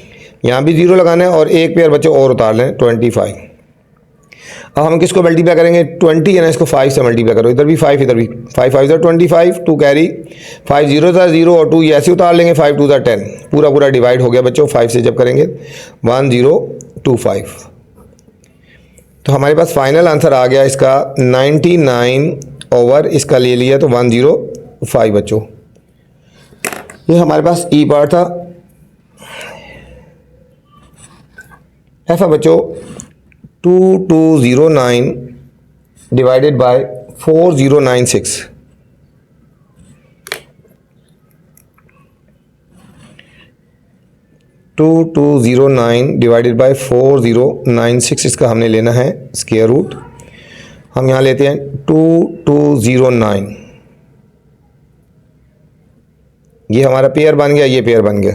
यहाँ भी 0 लगाना है और एक पेयर बच्चों और उतार लें 25। अब हम किसको मल्टीप्लाई करेंगे, 20 है ना, इसको 5 से मल्टीप्लाई करो, इधर भी 5 इधर भी 5 5 जार 25, 2 कैरी, 5 0 जार 0 और 2 ये ऐसे उतार लेंगे, 5 2 जार 10, पूरा पूरा डिवाइड हो गया बच्चों 5 से जब करेंगे 1025। तो हमारे पास फाइनल आंसर आ गया इसका 99 ओवर इसका ले लिया तो 105 बच्चों। ये हमारे पास ई पार्ट था। ऐसा बच्चों 2209 डिवाइडेड बाय 4096, 2209 डिवाइडेड बाय 4096, इसका हमने लेना है स्क्वायर रूट। हम यहाँ लेते हैं 2209, ये हमारा पेयर बन गया, ये पेयर बन गया।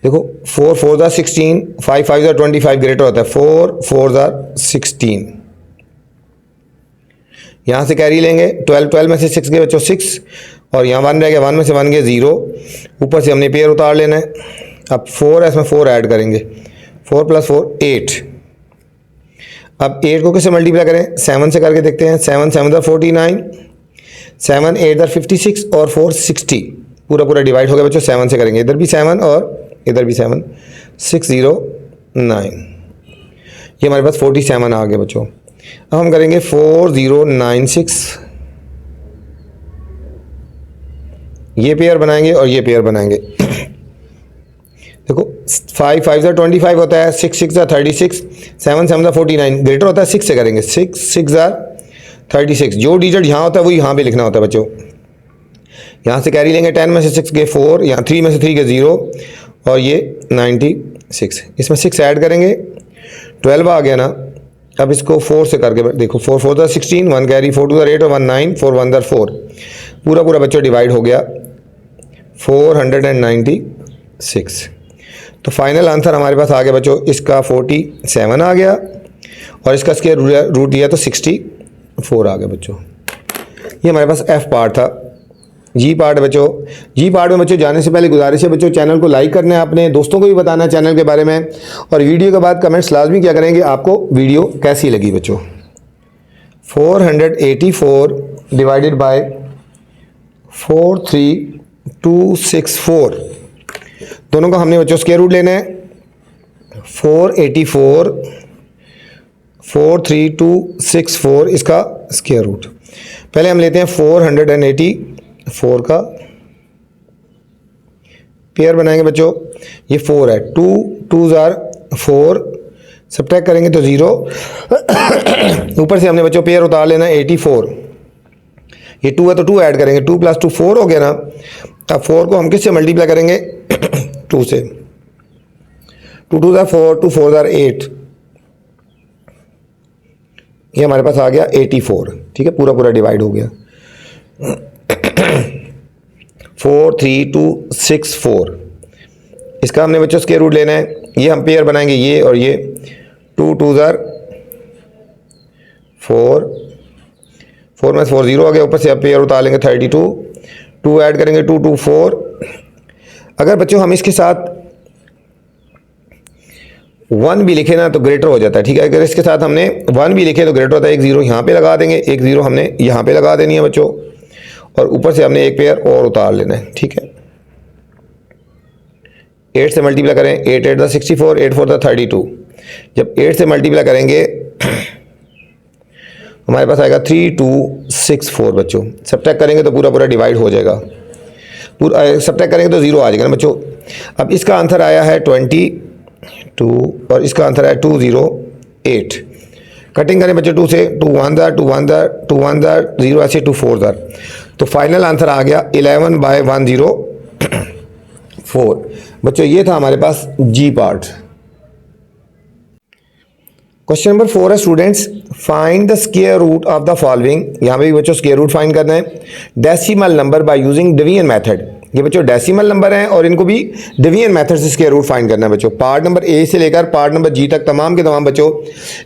देखो 4 4 जार 16, 5 5 जार 25 ग्रेटर होता है, 4 4 जार 16, यहाँ से कैरी लेंगे, 12 12 में से 6 गए बच्चों 6, और यहाँ 1 रह गया, 1 में से 1 गए 0, ऊपर से हमने पेयर उतार लेना है। अब 4 है, इसमें 4 ऐड करेंगे, 4 + 4 8। अब 8 को किससे मल्टीप्लाई करें, 7 से करके देखते हैं, 7 7 जार 49, 7 8 जार 56 और 4 60, पूरा पूरा डिवाइड हो गया बच्चों, 7 से करेंगे, इधर भी 7 और इधर भी 7, 609, ये हमारे पास 47 आ गया बच्चों। अब हम करेंगे 4096, ये पेयर बनाएंगे और ये पेयर बनाएंगे। देखो 5 5 जार 25 होता है, 6 6 जार 36, 7 7 जार 49, ग्रेटर होता है 6 से करेंगे, 6 6 जार 36, जो डिजिट यहाँ होता है वो यहाँ पे लिखना होता है बच्चों। यहाँ से कैरी लेंगे, 10 में से 6 गए 4, यहाँ 3 में से 3 गए 0 और ये 96, इसमें 6 ऐड करेंगे, 12 आ गया ना। अब इसको 4 से करके देखो, 4 4 जार 16, 1 कैरी, 4 2 जार 8 और 1 9, 4 1 जार 4, पूरा पूरा बच्चों डिवाइड हो गया 496। तो फाइनल आंसर हमारे पास आ गया बच्चों, इसका 47 आ गया और इसका स्क्वायर रूट दिया तो 64 आ गया बच्चों। ये हमारे पास एफ पार्ट था। जी पार्ट बच्चों, जी पार्ट में बच्चों जाने से पहले गुजारिश है बच्चों, चैनल को लाइक करना है, अपने दोस्तों को भी बताना है चैनल के बारे में, और वीडियो के बाद कमेंट्स लाजमी क्या करेंगे आपको वीडियो कैसी लगी बच्चों। 484 डिवाइडेड बाय 43264, दोनों का हमने बच्चों स्क्वायर रूट लेना है। 484 43264 इसका स्क्वायर रूट। पहले हम लेते हैं 484 का पेयर बनाएंगे बच्चों, ये 4 है, 2 2 जार 4, सब्ट्रैक्ट करेंगे तो 0, ऊपर से हमने बच्चों पेयर उतार लेना 84, ये 2 है तो 2 ऐड करेंगे, 2 + 2 4 हो गया ना। अब 4 को हम किससे मल्टीप्लाई करेंगे, 2 से, 2 2 जार 4, 2 4 जार 8, ये हमारे पास आ गया 84, ठीक है, पूरा पूरा डिवाइड हो गया। 43264, इसका हमने बच्चों स्क्वायर रूट लेना है, ये हम पेयर बनाएंगे ये और ये, 2 2 जार 4, 4 में 4 0 आ गया, ऊपर से अब पेयर उतार लेंगे 32, 2 ऐड करेंगे 2 2 4। अगर बच्चों हम इसके साथ 1 भी लिखे ना तो ग्रेटर हो जाता है, ठीक है। अगर इसके साथ हमने 1 भी लिखे तो ग्रेटर होता है। एक ज़ीरो यहाँ पे लगा देंगे, एक ज़ीरो हमने यहाँ पे लगा देनी है बच्चों, और ऊपर से हमने एक पेयर और उतार लेना है, ठीक है। 8 से मल्टीप्लाई करें, 8 8 द 64, 8 4 द 32। जब 8 से मल्टीप्लाई करेंगे हमारे पास आएगा 3264 बच्चों। सब्ट्रैक्ट करेंगे तो पूरा पूरा डिवाइड हो जाएगा, पूरा सब्ट्रैक्ट करेंगे तो 0 आ जाएगा ना बच्चों। अब इसका आंसर आया है 22 और इसका आंसर है 208। कटिंग करें बच्चों 2 से, 2 1 जार 2 1 जार 2 1 जार 0 ऐसे 2 4 जार, तो फाइनल आंसर आ गया 11/104। बच्चों ये था हमारे पास जी पार्ट। क्वेश्चन नंबर 4 है students, find the square root of the following. यहाँ पे भी बच्चों स्क्वायर रूट फाइंड करना है decimal number by using division method. ये बच्चों डेसिमल नंबर हैं और इनको भी डिवीजन मेथड से स्क्वायर रूट फाइंड करना है बच्चों। पार्ट नंबर ए से लेकर पार्ट नंबर जी तक तमाम के तमाम बच्चों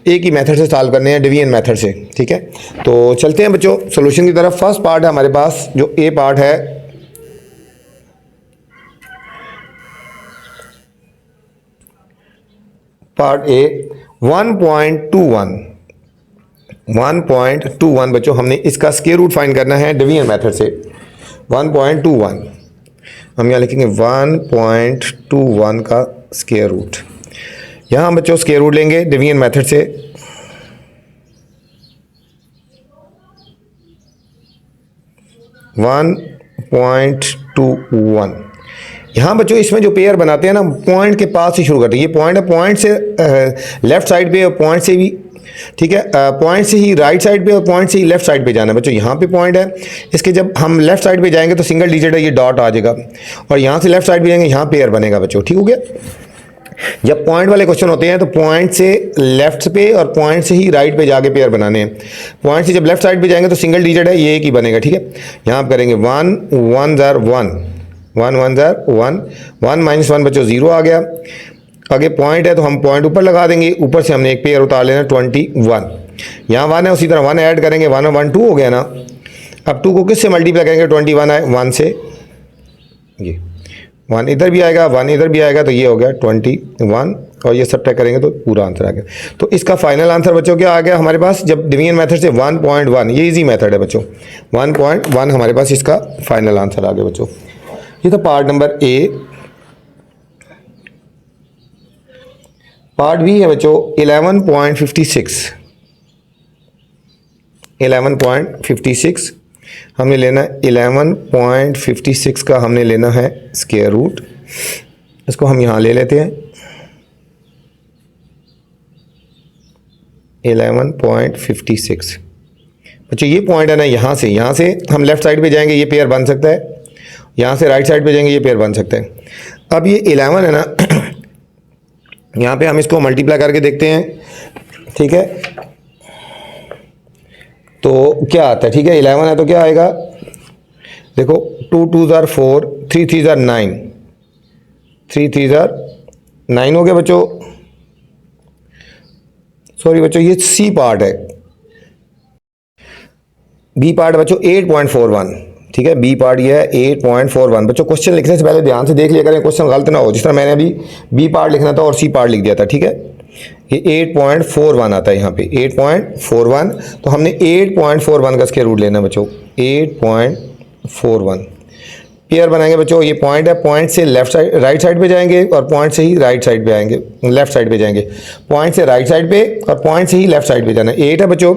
एक ही मेथड से सॉल्व करने हैं, डिवीजन मेथड से, ठीक है। तो चलते हैं बच्चों सोल्यूशन की तरफ। फर्स्ट पार्ट है हमारे पास जो ए पार्ट है, पार्ट ए 1.21 बच्चों हमने इसका स्क्वायर रूट फाइंड करना है डिवीजन मेथड से। 1.21 हम यहाँ लिखेंगे 1.21 का स्क्वायर रूट। यहाँ हम बच्चों स्क्वायर रूट लेंगे डिवीजन मेथड से। वन 1.21 यहाँ बच्चों इसमें जो पेयर बनाते हैं ना पॉइंट के पास से शुरू करते हैं। ये पॉइंट है, पॉइंट से लेफ्ट साइड पे और पॉइंट से भी, ठीक है, पॉइंट से ही राइट साइड पे और पॉइंट से ही लेफ्ट साइड पे जाना है बच्चों। यहाँ पे पॉइंट है, इसके जब हम लेफ्ट साइड पे जाएंगे तो सिंगल डिजिट है, ये डॉट आ जाएगा, और यहाँ से लेफ्ट साइड पे जाएंगे यहाँ पेयर बनेगा बच्चों, ठीक हो गया। जब पॉइंट वाले क्वेश्चन होते हैं तो पॉइंट से लेफ्ट पे और पॉइंट से ही राइट पे जाके पेयर बनाने हैं। पॉइंट से जब लेफ्ट साइड पे जाएंगे तो सिंगल डिजिट है, ये एक ही बनेगा, ठीक है। यहाँ आप करेंगे 1 1 जार 1 1 1 जार 1 1 माइनस 1 बच्चों 0 आ गया। आगे पॉइंट है तो हम पॉइंट ऊपर लगा देंगे, ऊपर से हमने एक पेयर उतार लेना 21। यहाँ 1 है, उसी तरह 1 ऐड करेंगे, 1 1 2 हो गया ना। अब 2 को किससे मल्टीप्लाई करेंगे, 21 है 1 से, ये 1 इधर भी आएगा 1 इधर भी आएगा, तो ये हो गया 21 और ये सब्ट्रैक्ट करेंगे तो पूरा आंसर आ गया। तो इसका फाइनल आंसर बच्चों क्या आ गया हमारे पास, जब डिवीजन मेथड से 1.1, ये इजी मेथड है बच्चों, 1.1 हमारे पास इसका फाइनल आंसर आ गया बच्चों। ये था part number A. Part B है बच्चों 11.56 हमने लेना है 11.56 का हमने लेना है स्क्वायर रूट। इसको हम यहाँ ले लेते हैं 11.56 बच्चों। ये पॉइंट है ना, यहाँ से हम लेफ्ट साइड पे जाएंगे ये पेयर बन सकता है, यहाँ से राइट साइड पे जाएंगे ये पेयर बन सकता है। अब ये 11 है ना यहाँ पे हम इसको मल्टीप्लाई करके देखते हैं, ठीक है, तो क्या आता है, ठीक है। 11 है तो क्या आएगा, देखो 2 2 जार 4 3 3 जार 9 3 3 जार 9 हो गया बच्चों। सॉरी बच्चों ये सी पार्ट है। बी पार्ट बच्चों 8.41, ठीक है। बी पार्ट ये है 8.41 बच्चों। क्वेश्चन लिखने से पहले ध्यान से देख लिया करें, क्वेश्चन गलत ना हो, जिस तरह मैंने अभी बी पार्ट लिखना था और सी पार्ट लिख दिया था, ठीक है। ये 8.41 आता है यहाँ पे 8.41, तो हमने 8.41 का स्क्वायर रूट लेना बच्चों। 8.41 पेयर बनाएंगे बच्चों। ये पॉइंट है, पॉइंट से लेफ्ट साइड राइट साइड पे जाएंगे और पॉइंट से ही राइट साइड पे आएंगे, लेफ्ट साइड पे जाएंगे। पॉइंट से राइट साइड पे और पॉइंट से ही लेफ्ट साइड पे जाना है। 8 है बच्चों,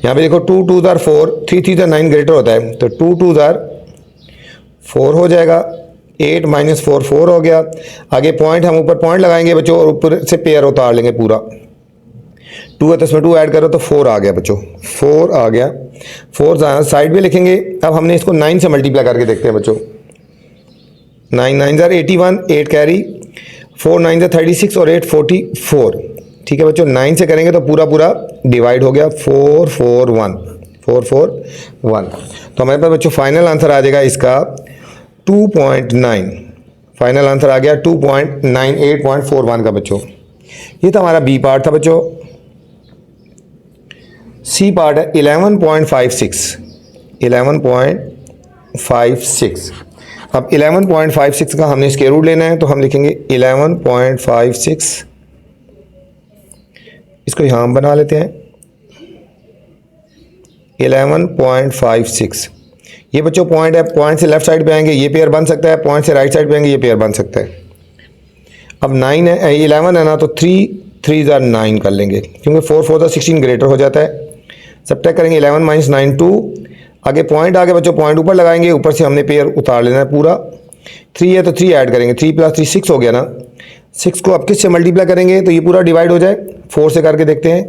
यहाँ पे देखो 2 2 जार 4 3 3 जार 9 ग्रेटर होता है, तो 2 2 जार 4 हो जाएगा। 8 माइनस 4 4 हो गया। आगे पॉइंट हम ऊपर पॉइंट लगाएंगे बच्चों और ऊपर से पेयर उतार लेंगे पूरा। 2 है तो इसमें 2 ऐड करो तो 4 आ गया बच्चों, 4 आ गया। 4 साइड में लिखेंगे। अब हमने इसको 9 से मल्टीप्लाई करके देखते हैं बच्चों। 9 9 जार 81, 8 कैरी, 4 9 जार 36 और 8 44, ठीक है बच्चों। 9 से करेंगे तो पूरा पूरा डिवाइड हो गया 4 4 1 4 4 1। तो हमारे पास बच्चों फाइनल आंसर आ जाएगा इसका 2.9। फाइनल आंसर आ गया 2.98.41 का बच्चों। ये तो हमारा बी पार्ट था बच्चों। सी पार्ट है 11.56। अब 11.56 का हमने स्क्वायर रूट लेना है, तो हम लिखेंगे 11.56 इसको यहाँ हम बना लेते हैं 11.56। ये बच्चों पॉइंट है, पॉइंट से लेफ्ट साइड पे आएंगे ये पेयर बन सकता है, पॉइंट से राइट साइड पे आएंगे ये पेयर बन सकता है। अब 9 है 11 है ना, तो 3 3 ज़ा 9 कर लेंगे क्योंकि 4 4 ज़ा 16 ग्रेटर हो जाता है। सब्ट्रैक्ट करेंगे 11 माइनस 9 2। आगे पॉइंट आगे बच्चों पॉइंट ऊपर लगाएंगे, ऊपर से हमने पेयर उतार लेना है पूरा। 3 है तो 3 ऐड करेंगे, 3 + 3 6 हो गया ना। 6 को अब किससे मल्टीप्लाई करेंगे तो ये पूरा डिवाइड हो जाए। 4 से करके देखते हैं,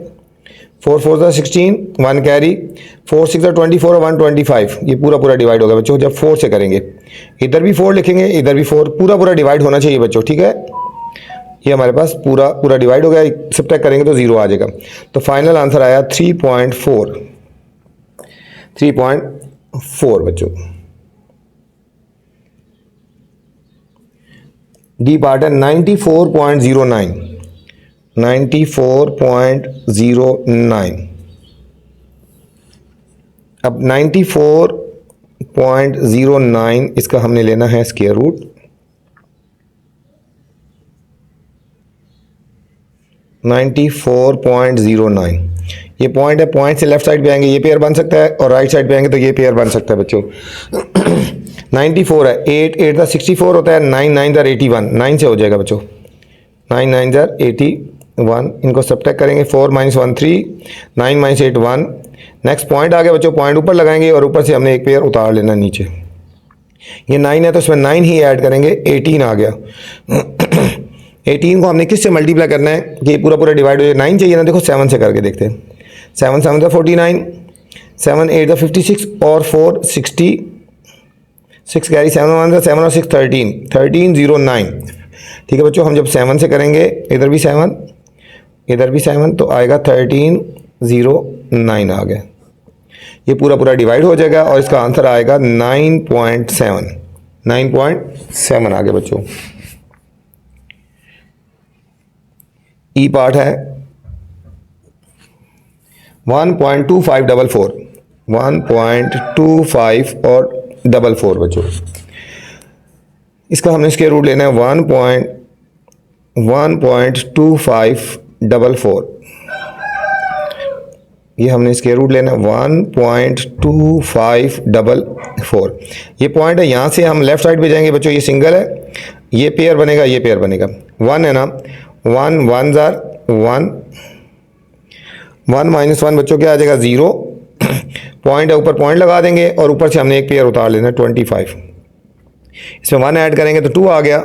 4 4 ज़ा 16, 1 कैरी, 4 6 ज़ा 24 और 1 25। ये पूरा डिवाइड होगा बच्चों जब 4 से करेंगे। इधर भी 4 लिखेंगे, इधर भी 4, पूरा डिवाइड होना चाहिए बच्चों, ठीक है। ये हमारे पास पूरा डिवाइड हो गया, सब्ट्रैक्ट करेंगे तो 0 आ जाएगा। तो फाइनल आंसर आया 3.4 बच्चों। डी पार्ट है 94.09। अब 94.09 इसका हमने लेना है स्क्वायर रूट। (94.09) ये पॉइंट है, पॉइंट से लेफ्ट साइड पे आएंगे ये पेयर बन सकता है और राइट साइड पे आएंगे तो ये पेयर बन सकता है बच्चों। 94 है, 8 8 ज़ा 64 होता है, 9 9 ज़ा 81, 9 से हो जाएगा बच्चों, 9 9 ज़ा 81। इनको सब्ट्रैक्ट करेंगे, 4 - 1 3, 9 - 8 1। नेक्स्ट पॉइंट आ गया बच्चों, पॉइंट ऊपर लगाएंगे और ऊपर से हमने एक पेयर उतार लेना नीचे। ये 9 है तो इसमें 9 ही ऐड करेंगे, 18 आ गया। 18 को हमने किससे मल्टीप्लाई करना है कि पूरा डिवाइड हो जाए। 9 चाहिए ना, देखो 7 से करके देखते हैं। 7 7 ज़ा 49, 7 8 ज़ा 56 और 4 60, 6 कैरी, 7 1 ज़ा 7 और 6 13, 1309। ठीक है बच्चों, हम जब 7 से करेंगे, इधर भी 7 इधर भी 7 तो आएगा 1309 आ गया। ये पूरा डिवाइड हो जाएगा और इसका आंसर आएगा 9.7 आ गया बच्चों। ई पार्ट है 1.2544, 1.25 और 44 बच्चों। इसका हमने स्क्वायर रूट लेना है 1.2544। ये हमने स्क्वायर रूट लेना है 1.2544। ये पॉइंट है, यहाँ से हम लेफ्ट साइड पे जाएंगे बच्चों, ये सिंगल है, ये पेयर बनेगा, ये पेयर बनेगा। 1 है ना, 1 1 ज़ा 1, 1 - 1 बच्चों क्या आ जाएगा 0। पॉइंट है, ऊपर पॉइंट लगा देंगे और ऊपर से हमने एक पेयर उतार लेना 25। इसमें 1 ऐड करेंगे तो 2 आ गया।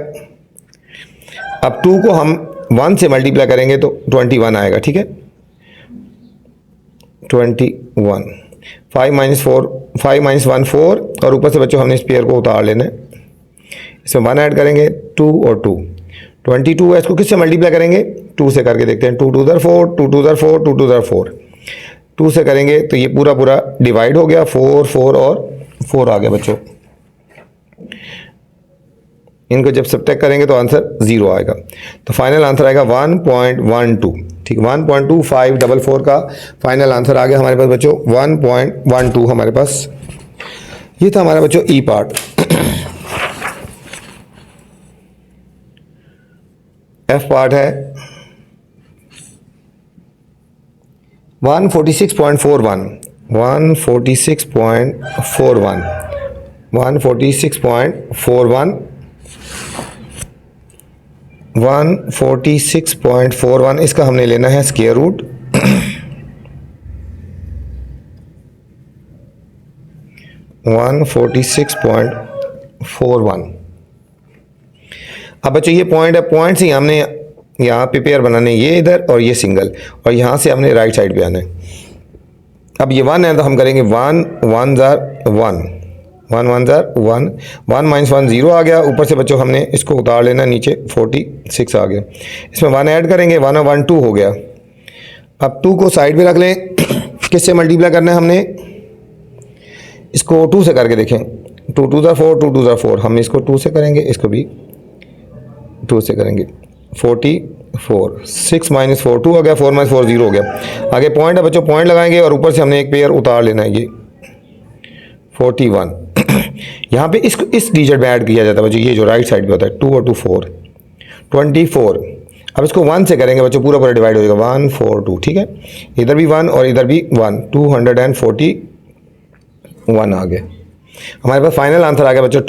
अब 2 को हम 1 से मल्टीप्लाई करेंगे तो 21 आएगा, ठीक है। 21, 5 - 1 4 और ऊपर से बच्चों हमने इस पेयर को उतार लेना है। इसमें 1 ऐड करेंगे, 2 और 2, 22 है। इसको किससे मल्टीप्लाई करेंगे, 2 से करके देखते हैं। 2 2 ज़ा 4, 2 2 ज़ा 4, 2 2 ज़ा 4। 2 से करेंगे तो ये पूरा डिवाइड हो गया, 4 4 और 4 आ गया बच्चों। इनको जब सब्ट्रैक्ट करेंगे तो आंसर 0 आएगा। तो फाइनल आंसर आएगा 1.12, ठीक। 1.2544 का फाइनल आंसर आ गया हमारे पास बच्चों, 1.12 हमारे पास। ये था हमारा बच्चों ई पार्ट। एफ पार्ट है 146.41, 146.41, 146.41, 146.41। इसका हमने लेना है स्क्वायर रूट। वन 46.41। अब बच्चों ये पॉइंट है, पॉइंट से हमने यहाँ पे पेयर बनाने, ये इधर और ये सिंगल, और यहाँ से हमने राइट साइड पे आना है। अब ये 1 है तो हम करेंगे 1 1 ज़ा 1, 1 1 ज़ा 1, 1 - 1 0 आ गया। ऊपर से बच्चों हमने इसको उतार लेना, नीचे 46 आ गया। इसमें 1 ऐड करेंगे, 1 और 1 2 हो गया। अब 2 को साइड पे रख लें, किससे मल्टीप्लाई करना है हमने, इसको 2 से करके देखें। 2 2 ज़ा 4, 2 2 ज़ा 4, हम इसको 2 से करेंगे, इसको भी 2 से करेंगे। 44, 6 - 4 2 हो गया, 4 - 4 0 हो गया। आगे पॉइंट है बच्चों, पॉइंट लगाएंगे और ऊपर से हमने एक पेयर उतार लेना है, ये 41। यहाँ पे इस डिजिट में ऐड किया जाता है बच्चों, ये जो राइट साइड पे होता है 2 और 2 4, 24। अब इसको 1 से करेंगे बच्चों, पूरा पूरा डिवाइड हो जाएगा 142, ठीक है, इधर भी 1 और इधर भी 1, 241 आ गया। हमारे पास फाइनल आंसर आ गया बच्चों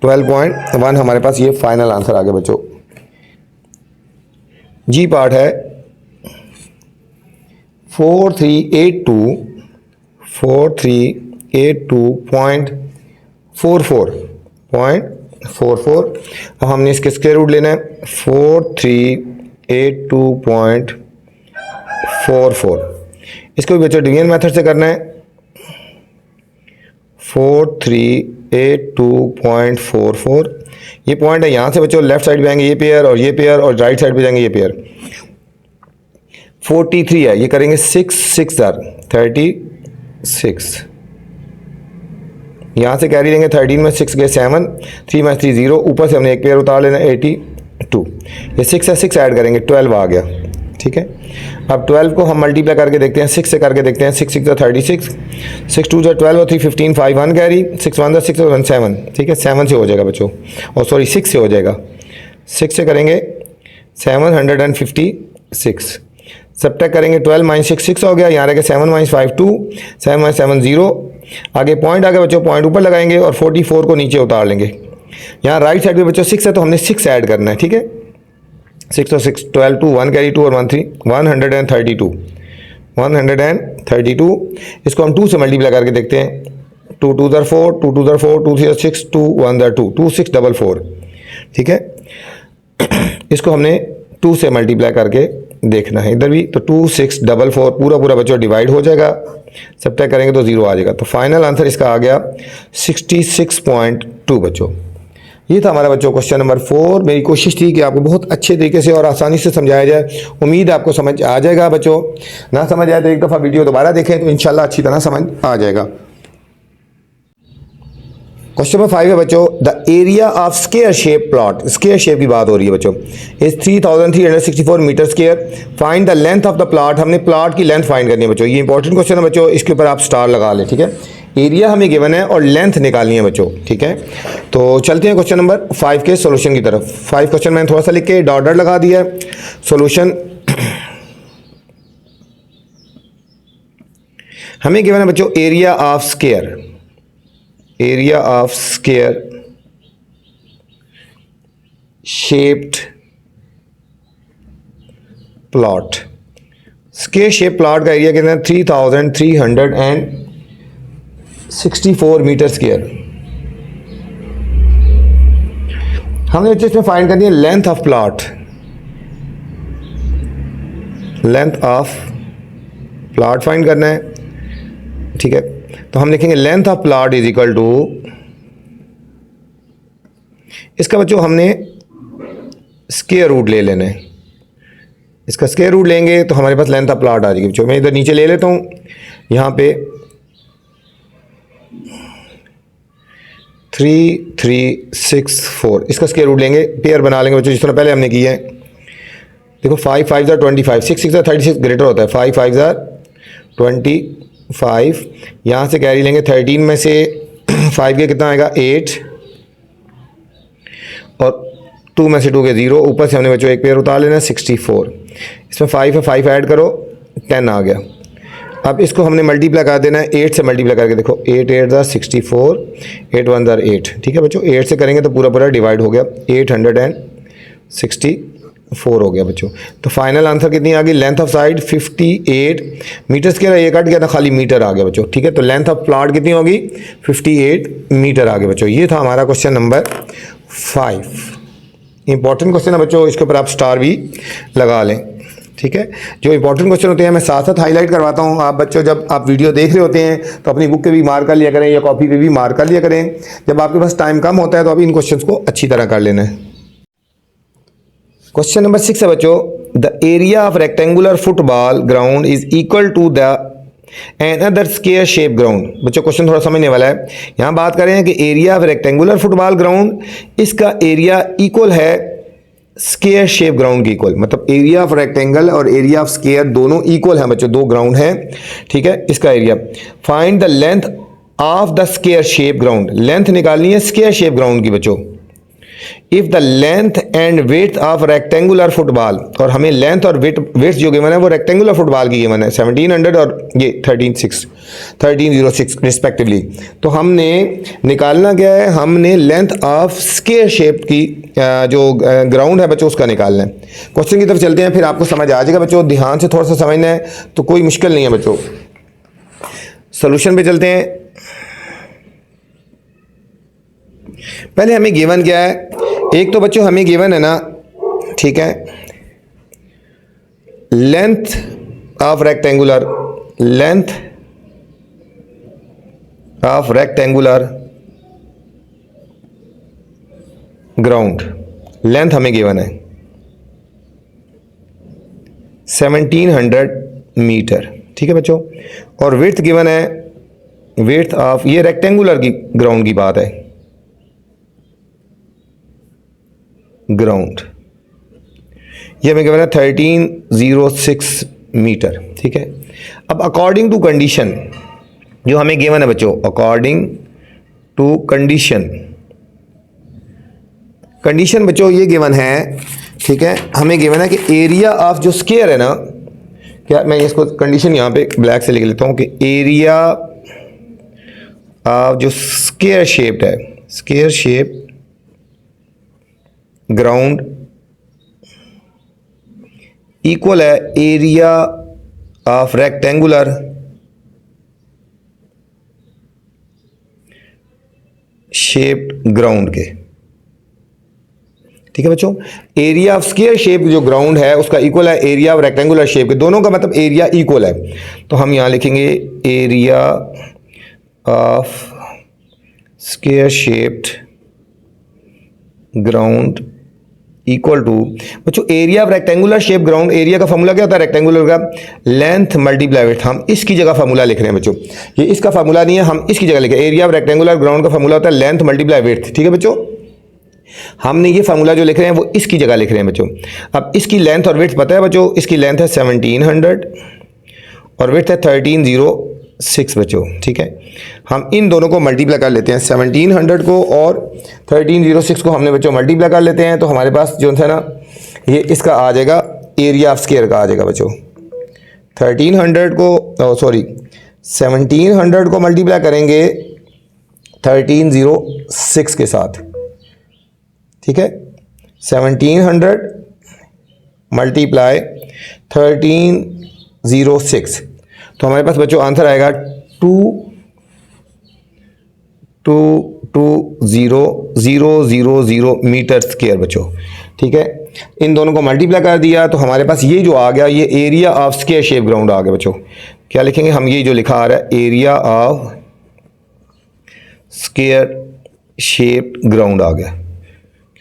12.1 हमारे पास ये फाइनल आंसर आ गया बच्चों। जी पार्ट है 4382.44। अब हमने इसके स्क्वायर रूट लेना है 4382.44। इसको भी बच्चों डिवीजन मेथड से करना है 4382.44। ये पॉइंट है, यहाँ से बच्चों लेफ्ट साइड पे आएंगे ये पेयर और ये पेयर, और राइट साइड पे जाएंगे ये पेयर। 43 है, ये करेंगे 6 36, यहाँ से कैरी लेंगे 13 में 6 गए 7, 3 में 3 0, ऊपर से हमने एक पेयर उतार लेना 82। ये 6 है, 6 ऐड करेंगे 12 आ गया, ठीक है। अब 12 को हम मल्टीप्लाई करके देखते हैं, 6 से करके देखते हैं, 6 6 36, 6 2 12 और 3 15, 5 1 कैरी, 6 1 6 और 1 7, ठीक है, 7 से हो जाएगा बच्चों, और सॉरी 6 से हो जाएगा, 6 से करेंगे 756, सब्ट्रैक्ट करेंगे 12 - 6 6 हो गया, यहाँ रहेगा 7 - 5 2, 7 - 7 0, आगे पॉइंट आ गया बच्चों, पॉइंट ऊपर लगाएंगे और 44 को नीचे उतार लेंगे। यहाँ राइट साइड पे बच्चों 6 है तो हमने 6 ऐड करना है, ठीक है, 6 और 6 12, 2 1 कैरी 2 और 1 3, 132। इसको हम 2 से मल्टीप्लाई करके देखते हैं, 2 2 4, 2 2 4, 2 3 6, 2 1 2, 2 6 4 4, ठीक है। इसको हमने 2 से मल्टीप्लाई करके देखना है इधर भी, तो 2 6 4 4 पूरा पूरा बच्चों डिवाइड हो जाएगा, सब्ट्रैक्ट करेंगे तो 0 आ जाएगा। तो फाइनल आंसर इसका आ गया 66.2 बच्चों। ये था हमारा बच्चों क्वेश्चन नंबर 4। मेरी कोशिश थी कि आपको बहुत अच्छे तरीके से और आसानी से समझाया जाए, उम्मीद है आपको समझ आ जाएगा बच्चों। ना समझ आए तो एक दफ़ा वीडियो दोबारा देखें तो इंशाल्लाह अच्छी तरह समझ आ जाएगा। क्वेश्चन नंबर 5 है बच्चों, the area of square shape plot, square shape की बात हो रही है बच्चों, is 3364 meter square, find the length of the plot. हमने प्लॉट की लेंथ फाइंड करनी है बच्चों, ये इंपॉर्टेंट क्वेश्चन है बच्चों, इसके ऊपर आप स्टार लगा लें, ठीक है। एरिया हमें गिवन है और लेंथ निकालनी है बच्चों, ठीक है। तो चलते हैं क्वेश्चन नंबर 5 के सोल्यूशन की तरफ। 5 क्वेश्चन मैंने थोड़ा सा लिख के डॉट डॉट लगा दिया है। सोल्यूशन हमें गिवन है बच्चों area of square, area of square shaped plot। Square shape plot का एरिया कितना है 3364 मीटर स्क्वायर। हमने बच्चे इसमें फाइंड करनी है length of plot, length of plot find करना है, ठीक है। तो हम लिखेंगे length of plot is equal to, इसका बच्चों हमने स्क्वायर रूट ले लेना है, इसका स्क्वायर रूट लेंगे तो हमारे पास लेंथ ऑफ प्लॉट आ जाएगी बच्चों। मैं इधर नीचे ले लेता हूँ, यहाँ पे 3364, इसका स्क्वायर रूट लेंगे, पेयर बना लेंगे बच्चों जिस तरह पहले हमने किया है। देखो 5 5 25, 6 6 36 ग्रेटर होता है, 5 5 25, यहाँ से कैरी लेंगे 13 में से 5 के कितना आएगा 8, और 2 में से 2 के 0, ऊपर से हमने बच्चों एक पेयर उतार लेना 64, इसमें 5 है, 5 ऐड करो 10 आ गया। अब इसको हमने मल्टीप्लाई कर देना है 8 से मल्टीप्लाई करके, देखो 8 8 64, 8 1 8, ठीक है बच्चों। 8 से करेंगे तो पूरा पूरा डिवाइड हो गया, 864 हो गया बच्चों। तो फाइनल आंसर कितनी आ गई, length of side 58 meter square, ये कट गया था खाली मीटर आ गया बच्चों, ठीक है। तो लेंथ ऑफ प्लॉट कितनी होगी 58 मीटर आ गया बच्चों। ये था हमारा क्वेश्चन नंबर 5। इंपॉर्टेंट क्वेश्चन है बच्चों, इसके ऊपर आप स्टार भी लगा लें, ठीक है। जो इंपॉर्टेंट क्वेश्चन होते हैं मैं साथ साथ हाईलाइट करवाता हूँ। आप बच्चों जब आप वीडियो देख रहे होते हैं तो अपनी बुक पे भी मार्क कर लिया करें या कॉपी पे भी मार्क कर लिया करें। जब आपके पास टाइम कम होता है तो आप इन क्वेश्चंस को अच्छी तरह कर लेना है। क्वेश्चन नंबर 6 है बच्चों, the area of rectangular football ground is equal to the another square shape ground. बच्चों क्वेश्चन थोड़ा समझने वाला है। यहाँ बात कर रहे हैं कि area of rectangular football ground, इसका एरिया इक्वल है स्क्वायर शेप ग्राउंड की इक्वल, मतलब एरिया ऑफ रेक्टेंगल और एरिया ऑफ स्क्वायर दोनों इक्वल है बच्चों, दो ग्राउंड है, ठीक है। इसका area find the length of the square shape ground, length निकालनी है स्क्वायर शेप ग्राउंड की बच्चों। If the length and width of rectangular football, और हमें लेंथ और विड्थ जो गिवन है वो रेक्टेंगुलर फुटबॉल की गिवन है 1700 और ये 1306 रिस्पेक्टिवली। तो हमने निकालना क्या है, हमने लेंथ ऑफ स्क्वायर शेप की जो ग्राउंड है बच्चों उसका निकालना है। क्वेश्चन की तरफ चलते हैं, फिर आपको समझ आ जाएगा बच्चों, ध्यान से थोड़ा सा समझना है तो कोई मुश्किल नहीं है बच्चों। सोल्यूशन पे चलते हैं। पहले हमें गिवन क्या है, एक तो बच्चों हमें गिवन है ना, ठीक है, length of rectangular ground, length हमें गिवन है 1700 मीटर, ठीक है बच्चों, और विड्थ गिवन है, विड्थ ऑफ, ये रेक्टेंगुलर की ग्राउंड की बात है, ग्राउंड ये हमें गिवन है 1306 मीटर, ठीक है। अब अकॉर्डिंग टू कंडीशन जो हमें गिवन है बच्चों, अकॉर्डिंग टू कंडीशन बच्चों ये गिवन है, ठीक है, हमें गिवन है कि एरिया ऑफ जो स्क्वायर है ना, क्या मैं इसको कंडीशन यहाँ पे ब्लैक से लिख लेता हूँ कि एरिया ऑफ जो स्क्वायर शेप्ड है, स्क्वायर शेप ग्राउंड इक्वल है area of rectangular shaped ground के, ठीक है बच्चों। एरिया ऑफ स्क्वायर शेप जो ग्राउंड है उसका इक्वल है एरिया ऑफ रेक्टेंगुलर शेप के, दोनों का मतलब एरिया इक्वल है। तो हम यहां लिखेंगे area of square shaped ground equal to बच्चों area of rectangular shape ground, area का फार्मूला क्या होता है रेक्टेंगुलर का, लेंथ मल्टीप्लाई विड्थ। हम इसकी जगह फार्मूला लिख रहे हैं बच्चों, ये इसका फार्मूला नहीं है, हम इसकी जगह लिखे, एरिया ऑफ रेक्टेंगुलर ग्राउंड का फार्मूला होता है लेंथ मल्टीप्लाई विड्थ, ठीक है बच्चों। हमने ये फार्मूला जो लिख रहे हैं वो इसकी जगह लिख रहे हैं बच्चों। अब इसकी लेंथ और विड्थ पता है बच्चों, इसकी लेंथ है 1700 और विड्थ है 1306 बच्चों, ठीक है। हम इन दोनों को मल्टीप्लाई कर लेते हैं, 1700 को और 1306 को हमने बच्चों मल्टीप्लाई कर लेते हैं, तो हमारे पास जो है ना ये इसका आ जाएगा एरिया ऑफ स्क्वायर का आ जाएगा बच्चों। 1700 को मल्टीप्लाई करेंगे 1306 के साथ, ठीक है। 1700 मल्टीप्लाई 1306, तो हमारे पास बच्चों आंसर आएगा 2220,000 मीटर स्क्वायर बच्चों, ठीक है। इन दोनों को मल्टीप्लाई कर दिया तो हमारे पास ये जो आ गया ये area of square shape ground आ गया बच्चों। क्या लिखेंगे हम, ये जो लिखा आ रहा है area of square shape ground आ गया,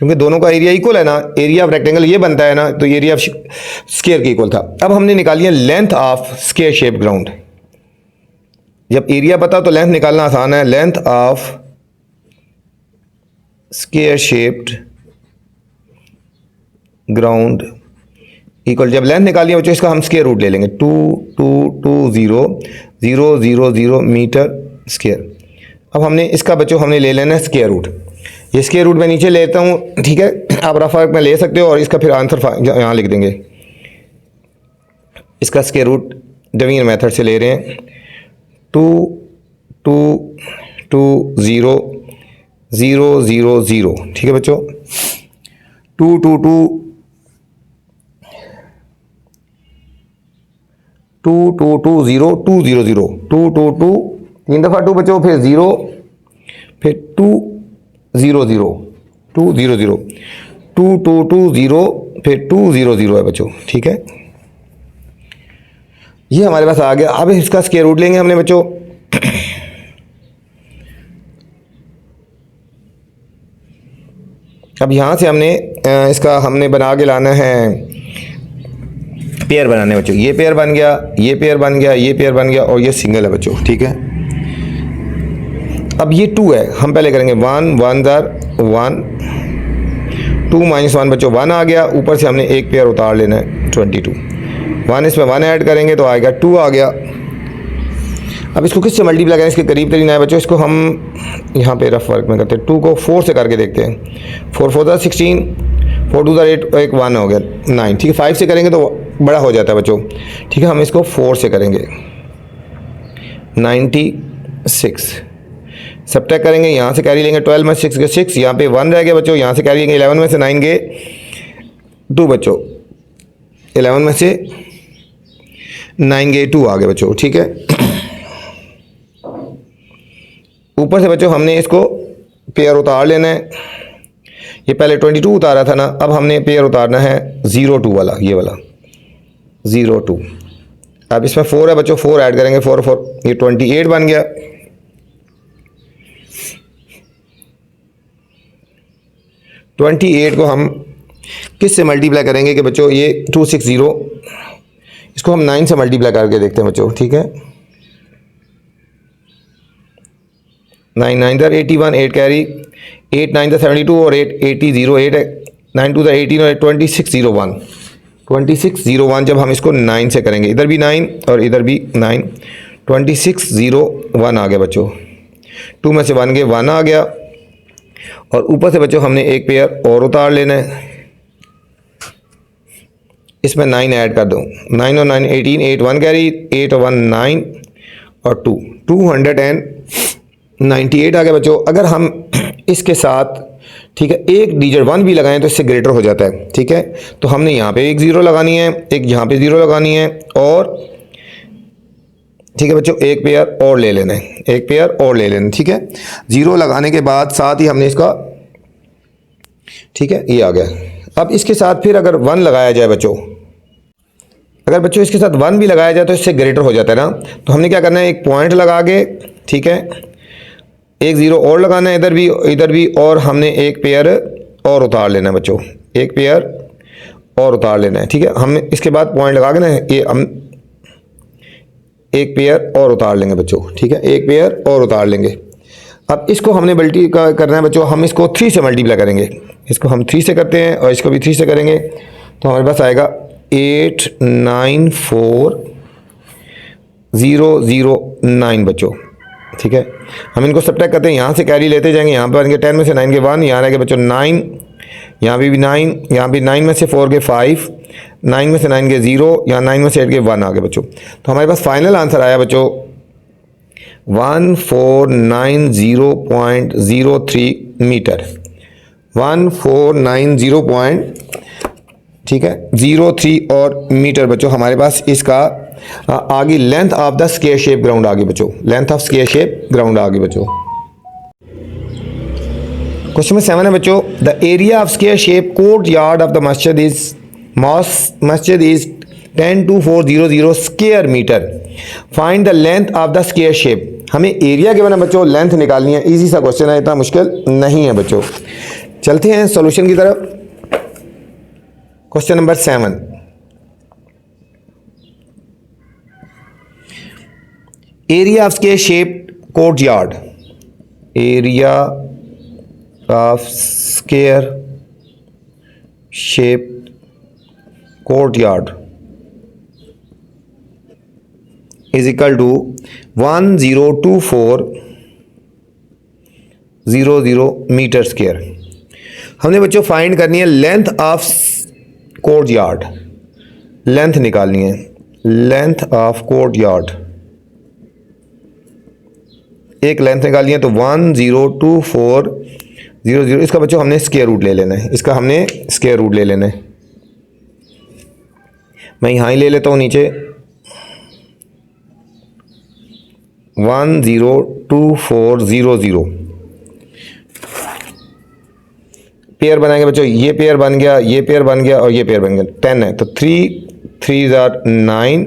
क्योंकि दोनों का एरिया इक्वल है ना, एरिया ऑफ रेक्टेंगल ये बनता है ना, तो एरिया ऑफ स्क्वायर के इक्वल था। अब हमने निकाली है length of square shape ground. जब एरिया पता तो लेंथ निकालना आसान है, length of square shaped ground equal, जब लेंथ निकालिए बच्चों इसका हम स्क्वायर रूट ले लेंगे 2220,000 मीटर स्क्वायर। अब हमने इसका बच्चों हमने ले लेना है स्क्वायर रूट, ये स्क्वायर रूट मैं नीचे लेता हूँ, ठीक है, आप रफ वर्क में ले सकते हो और इसका फिर आंसर यहाँ लिख देंगे। इसका स्क्वायर रूट डिवीजन मेथड से ले रहे हैं 2220,000, ठीक है बच्चों। 2220,222 तीन दफ़ा 2 बच्चों, फिर 0, फिर 200 फिर 200 है बच्चों, ठीक है। ये हमारे पास आ गया। अब इसका स्क्वायर रूट लेंगे हमने बच्चों, अब यहाँ से हमने इसका हमने बना के लाना है पेयर बनाने बच्चों। ये पेयर बन गया, ये पेयर बन गया, ये पेयर बन गया और ये सिंगल है बच्चों, ठीक है। अब ये 2 है, हम पहले करेंगे 1 1 1 2 -1 बच्चों 1 आ गया, ऊपर से हमने एक पेयर उतार लेना है 22, 1 इसमें 1 ऐड करेंगे तो आएगा 2 आ गया। अब इसको किससे मल्टीप्लाई करें, इसके करीब तरीन आए बच्चों, इसको हम यहाँ पे रफ वर्क में करते हैं। 2 को 4 से करके देखते हैं। 4 4 ज़ा 16, 4 2 ज़ा 8, एक 1 हो गया 9, ठीक है। 5 से करेंगे तो बड़ा हो जाता है बच्चों, ठीक है। हम इसको 4 से करेंगे 96, सब्ट्रैक्ट करेंगे, यहाँ से कैरी लेंगे 12 में 6 के 6, यहाँ पे 1 रह गया बच्चों, यहाँ से कैरी लेंगे 11 में से 9 गए 2 बच्चों, 11 में से 9 गए 2 आ गए बच्चों, ठीक है। ऊपर से बच्चों हमने इसको पेयर उतार लेना है। ये पहले 22 उतारा था ना, अब हमने पेयर उतारना है 02 वाला, ये वाला 02। अब इसमें 4 है बच्चों, 4 ऐड करेंगे, 4 4, ये 28 बन गया। ट्वेंटी 28 को हम किस से मल्टीप्लाई करेंगे कि बच्चों ये 260, इसको हम 9 से मल्टीप्लाई करके देखते हैं बच्चों, ठीक है। 9 9 ज़ा 81, 8 कैरी, 8 9 ज़ा 72 और 8 80 0, 8 9 2 ज़ा 18 और 2601, 2601 जब हम इसको 9 से करेंगे, इधर भी 9 और इधर भी 9, 2601 आ गया बच्चों। 2 में से 1 गए 1 आ गया, और ऊपर से बच्चों हमने एक पेयर और उतार लेना है, इसमें 9 ऐड कर दो, 9 और 9 18, 8 1 कैरी, 8 और 1 9 और 2 298 आ गया बच्चों। अगर हम इसके साथ, ठीक है, एक डिजिट 1 भी लगाएं तो इससे ग्रेटर हो जाता है, ठीक है। तो हमने यहाँ पे एक 0 लगानी है, एक यहाँ पे 0 लगानी है, और ठीक है बच्चों एक पेयर और ले लेना है, एक पेयर और ले लेना, ठीक है। 0 लगाने के बाद साथ ही हमने इसका, ठीक है, ये आ गया। अब इसके साथ फिर अगर 1 लगाया जाए बच्चों, अगर बच्चों इसके साथ 1 भी लगाया जाए तो इससे ग्रेटर हो जाता है ना। तो हमने क्या करना है, एक पॉइंट लगा के, ठीक है, एक 0 और लगाना है इधर भी, और हमने एक पेयर और उतार लेना है बच्चों, एक पेयर और उतार लेना है, ठीक है। हम इसके बाद पॉइंट लगा के ना ये हम एक पेयर और उतार लेंगे बच्चों, ठीक है, एक पेयर और उतार लेंगे। अब इसको हमने मल्टी करना है बच्चों, हम इसको 3 से मल्टीप्लाई करेंगे, इसको हम 3 से करते हैं और इसको भी 3 से करेंगे, तो हमारे पास आएगा 894009 बच्चों, ठीक है। हम इनको सब्ट्रैक्ट करते हैं, यहाँ से कैरी लेते जाएंगे, यहाँ पर आएंगे 10 में से 9 के 1, यहाँ रहेंगे बच्चों 9, यहाँ भी 9, यहाँ भी 9 में से 4 के 5, 9 में से 9 के 0, यहाँ 9 में से 8 के 1 आ गए बच्चों। तो हमारे पास फाइनल आंसर आया बच्चों 1490.03 मीटर, 1490, ठीक है, 03 और मीटर बच्चों हमारे पास इसका आगे length of the square shape ground आ गई बच्चों, length of square shape ground आ गई बच्चों। क्वेश्चन नंबर 7 है बच्चों, the area of square shape courtyard of the मस्जिद is 102400 square metre, find the length of the square shape. हमें एरिया के बना बच्चों लेंथ निकालनी है, इजी सा क्वेश्चन है, इतना मुश्किल नहीं है बच्चों। चलते हैं सॉल्यूशन की तरफ। Question number 7, area of square shape courtyard, area of square shape courtyard is equal to 102400 meter square. हमने बच्चों फाइंड करनी है length of courtyard, length निकालनी है, लेंथ ऑफ कोर्ट यार्ड, एक लेंथ निकालनी है, तो 102400, इसका बच्चों हमने स्क्वायर रूट ले लेना है, इसका हमने स्क्वायर रूट ले लेना है। मैं यहाँ ही ले लेता हूँ नीचे, 102400 पेयर बनाएंगे बच्चों, ये पेयर बन गया, ये पेयर बन गया और ये पेयर बन गया, 10 है तो 3 3 9,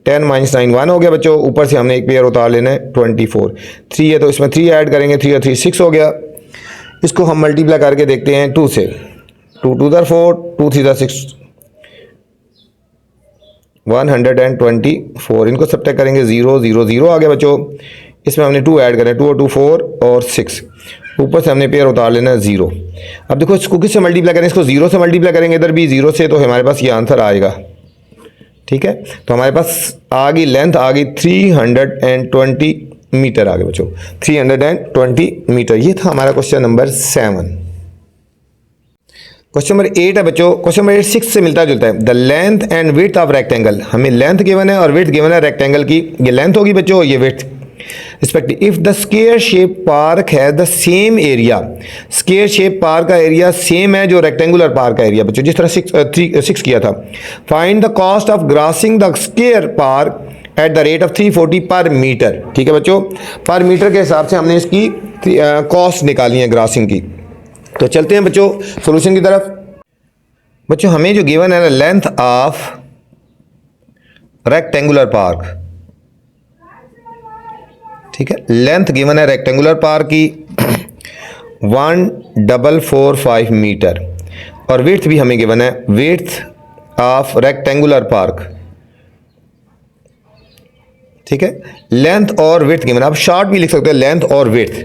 10 माइनस 9 1 हो गया बच्चों। ऊपर से हमने एक पेयर उतार लेना है 24, 3 है तो इसमें 3 ऐड करेंगे, 3 और 3 6 हो गया। इसको हम मल्टीप्लाई करके देखते हैं 2 से, 2 2 4, 2 3 6, 124। इनको सब्ट्रैक्ट करेंगे 0 0 0 आ गया बच्चों। इसमें हमने 2 ऐड करें, 2 और 2 4 और 6, ऊपर से हमने पेयर उतार लेना है 0। अब देखो इसको किससे मल्टीप्लाई करें, इसको 0 से मल्टीप्लाई करेंगे, इधर भी 0 से, तो हमारे पास ये आंसर आएगा, ठीक है, तो हमारे पास आ गई लेंथ, आ गई 320 मीटर आ गए बच्चों, 320 मीटर। ये था हमारा क्वेश्चन नंबर 7। क्वेश्चन नंबर 8 है बच्चों, क्वेश्चन नंबर 8 6 से मिलता जुलता है। The length and width of rectangle, हमें लेंथ गिवन है और विड्थ गिवन है रेक्टेंगल की। ये लेंथ होगी बच्चों, ये width respective. If the square shape park है the same area, square shape park का एरिया सेम है जो रेक्टेंगुलर पार्क का एरिया बच्चों, जिस तरह 6 किया था। Find the cost of grossing the square park at the rate of 340 पर मीटर। ठीक है बच्चों, पर मीटर के हिसाब से हमने इसकी कॉस्ट निकाली है ग्रासिंग की। तो चलते हैं बच्चों सॉल्यूशन की तरफ। बच्चों हमें जो गिवन है ना, लेंथ ऑफ रेक्टेंगुलर पार्क, ठीक है, लेंथ गिवन है रेक्टेंगुलर पार्क की 1445 मीटर, और विड्थ भी हमें गिवन है, विड्थ ऑफ रेक्टेंगुलर पार्क, ठीक है, लेंथ और विड्थ गिवन। आप शॉर्ट भी लिख सकते हैं, लेंथ और विड्थ।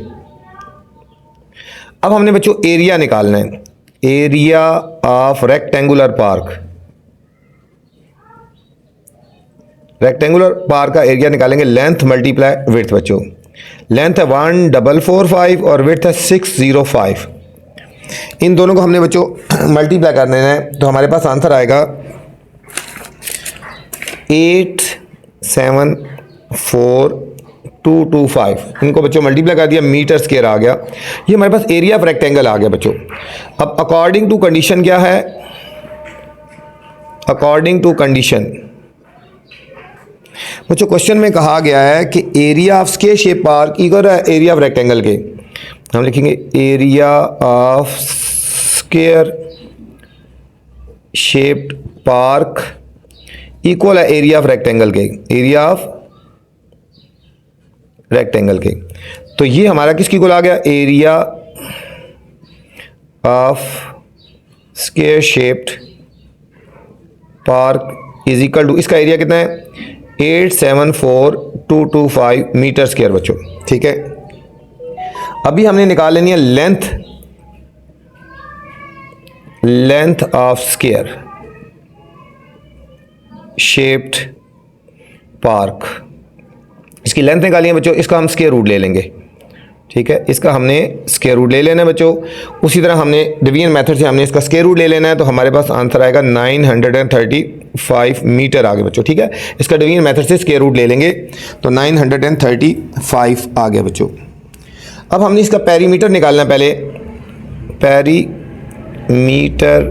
अब हमने बच्चों एरिया निकालना है, area of rectangular park. Rectangular park का एरिया निकालेंगे, लेंथ मल्टीप्लाई विड्थ बच्चों। लेंथ है 1445 और विड्थ है 605। इन दोनों को हमने बच्चों मल्टीप्लाई करने हैं, तो हमारे पास आंसर आएगा 874225। इनको बच्चों मल्टीप्लाई कर दिया, मीटर स्क्वायर आ गया। ये हमारे पास एरिया ऑफ रेक्टेंगल आ गया बच्चों। अब अकॉर्डिंग टू कंडीशन क्या है, अकॉर्डिंग टू कंडीशन बच्चों क्वेश्चन में कहा गया है कि area of square shape park equal है एरिया ऑफ रेक्टेंगल के। हम लिखेंगे area of square shaped park equal है एरिया ऑफ रेक्टेंगल के, एरिया ऑफ रेक्टेंगल के। तो ये हमारा किसकी इक्वल आ गया, area of square shaped park is equal to, इसका एरिया कितना है 874225 मीटर स्क्वायर बच्चों। ठीक है, अभी हमने निकाल लेनी है length, length of square shaped park. इसकी लेंथ निकाली है बच्चों, इसका हम स्क्वायर रूट ले लेंगे। ठीक है, इसका हमने स्क्वायर रूट ले लेना है बच्चों। उसी तरह हमने डिवीजन मेथड से हमने इसका स्क्वायर रूट ले लेना है, तो हमारे पास आंसर आएगा 935 मीटर आ गया बच्चों। ठीक है, इसका डिवीजन मेथड से स्क्वायर रूट ले लेंगे तो 935 आ गया बच्चों। अब हमने इसका पेरीमीटर निकालना है, पहले पेरीमीटर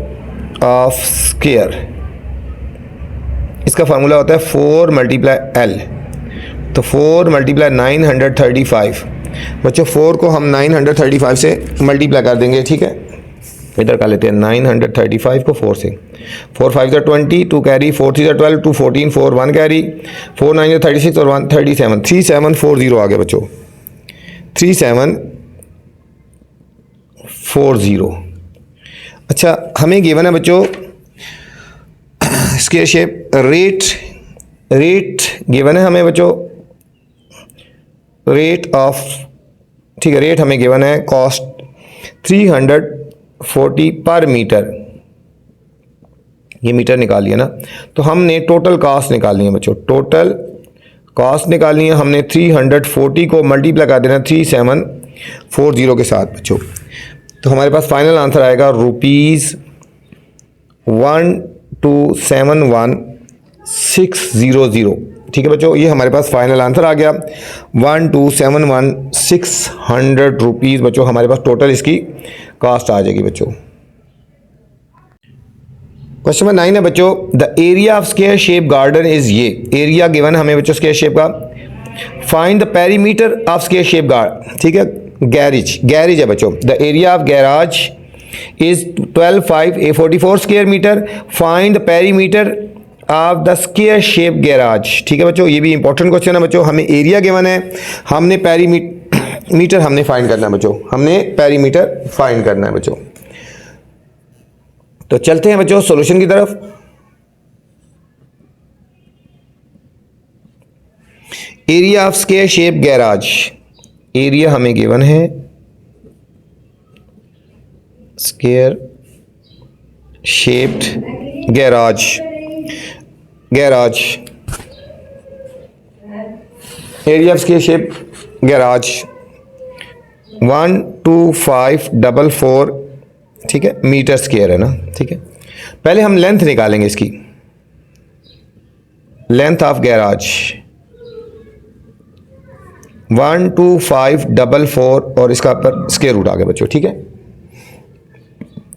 ऑफ स्क्वायर, इसका फार्मूला होता है 4 × L। तो 4 × 935 बच्चों, 4 को हम 935 से मल्टीप्लाई कर देंगे। ठीक है, इधर कर लेते हैं 935 को 4 से। 4 5 × 20, 2 कैरी, 4 3 × 12, 2 14, 4 1 कैरी, 4 9 × 36 और 1 37, 3740 आ गया बच्चों, 3740। अच्छा, हमें गिवन है बच्चों स्क्वायर शेप, रेट गिवन है हमें बच्चों, रेट ऑफ, ठीक है, रेट हमें गिवन है, कॉस्ट 340 पर मीटर, ये मीटर निकाल लिया ना। तो हमने टोटल कॉस्ट निकालनी है बच्चों, टोटल कॉस्ट निकालनी है हमने। 340 को मल्टीप्लाई कर देना 3740 के साथ बच्चों, तो हमारे पास फाइनल आंसर आएगा ₹1271600। ठीक है बच्चों, ये हमारे पास फाइनल आंसर आ गया 1271600 रुपीज़ बच्चों, हमारे पास टोटल इसकी कॉस्ट आ जाएगी बच्चों। क्वेश्चन नंबर 9 है बच्चों, the area of square shape garden is, ये एरिया गिवन हमें बच्चों स्क्वायर शेप का। Find the perimeter of square shape garden, ठीक है, गैरेज, गैरेज है बच्चों। The area of garage is 12,544 square metre. Find the perimeter of the square shape garage. ठीक है बच्चों, ये भी इंपॉर्टेंट क्वेश्चन है बच्चों। हमें एरिया गिवन है, हमने पेरीमीटर हमने फाइंड करना है बच्चों, हमने पेरीमीटर फाइंड करना है बच्चों। तो चलते हैं बच्चों सॉल्यूशन की तरफ। Area of square shape garage, area हमें गिवन है square shaped garage, garage, area of square shape garage 12544, ठीक है, मीटर स्क्वायर है ना, ठीक है। पहले हम लेंथ निकालेंगे इसकी, लेंथ ऑफ गैराज 12544 और इसका पर स्क्वायर रूट आ गया बच्चों, ठीक है।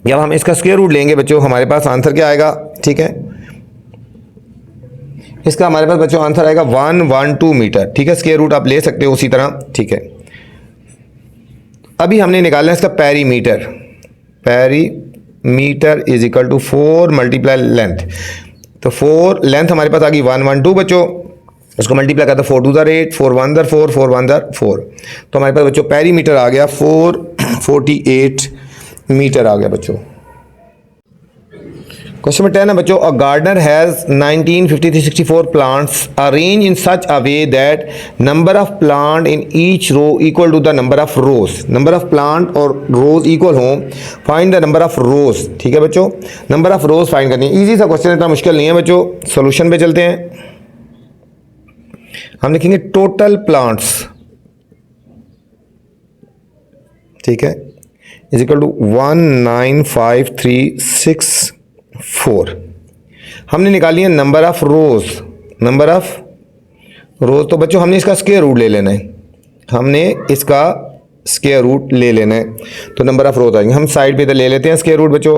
जब हम इसका स्क्वायर रूट लेंगे बच्चों हमारे पास आंसर क्या आएगा, ठीक है, इसका हमारे पास बच्चों आंसर आएगा 112 मीटर, ठीक है। स्क्वायर रूट आप ले सकते हो उसी तरह, ठीक है। अभी हमने निकालना है इसका perimeter, perimeter is equal to 4 multiply length, तो 4 लेंथ हमारे पास आ गई 112 बच्चों, उसको मल्टीप्लाई करते 4 2 8, 4 1 4, 4 1 4, तो हमारे पास बच्चों पेरीमीटर आ गया 448 मीटर आ गया बच्चों। क्वेश्चन नंबर 10 है बच्चों, a gardener has 195364 plants arrange in such a way that number of plant in each row equal to the number of rows, number of plant और रोज इक्वल हो, find the number of rows, ठीक है बच्चों। Number of rose find करनी है, easy सा question, इतना मुश्किल नहीं है बच्चों। सॉल्यूशन पे चलते हैं, हम लिखेंगे टोटल प्लांट्स, ठीक है, इज इक्वल टू 19536 हमने निकाली है number of rows, number of रोज, तो बच्चों हमने इसका स्क्वायर रूट ले लेना है, हमने इसका स्क्वायर रूट ले लेना है, तो नंबर ऑफ रोज आएंगे। हम साइड पे तो ले लेते हैं स्क्वायर रूट बच्चों,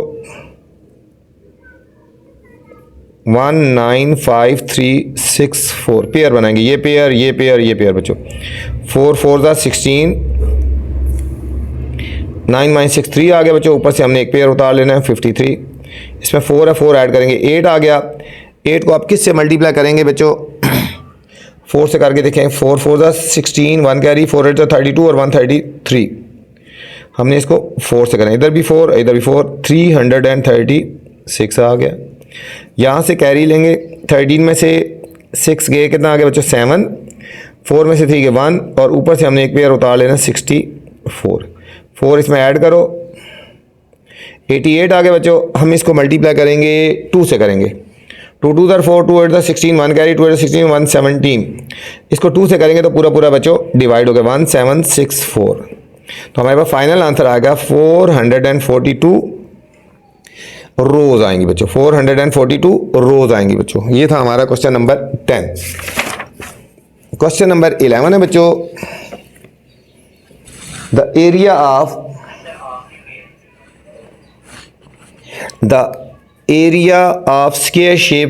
19536 पेयर बनाएंगे, ये पेयर ये पेयर ये पेयर बच्चों, 4 4 16, 9 6 3 आ गया बच्चों, ऊपर से हमने एक पेयर उतार लेना है 53, इसमें 4 है, 4 ऐड करेंगे 8 आ गया। 8 को आप किस से मल्टीप्लाई करेंगे बच्चों, 4 से करके देखें, 4 4 16, 1 कैरी, 4 8 32 और 133, हमने इसको 4 से करें, इधर भी 4 इधर भी 4, 336 आ गया। यहाँ से कैरी लेंगे, 13 में से 6 गए, कितना आ गया बच्चों 7, 4 में से 3 गए 1 और ऊपर से हमने एक पेयर उतार लेना 64, 4 इसमें ऐड करो 88 आ गया बच्चों। हम इसको मल्टीप्लाई करेंगे 2 से करेंगे, 2 2 4, 2 8 16, 1 कैरी, 2 8 16, 117, इसको 2 से करेंगे तो पूरा पूरा बच्चों डिवाइड हो गया 1764, तो हमारे पास फाइनल आंसर आ गया 442 रोज आएंगी बच्चों, 442 रोज आएंगी बच्चों। ये था हमारा क्वेश्चन नंबर 10। क्वेश्चन नंबर 11 है बच्चों, the area of square shape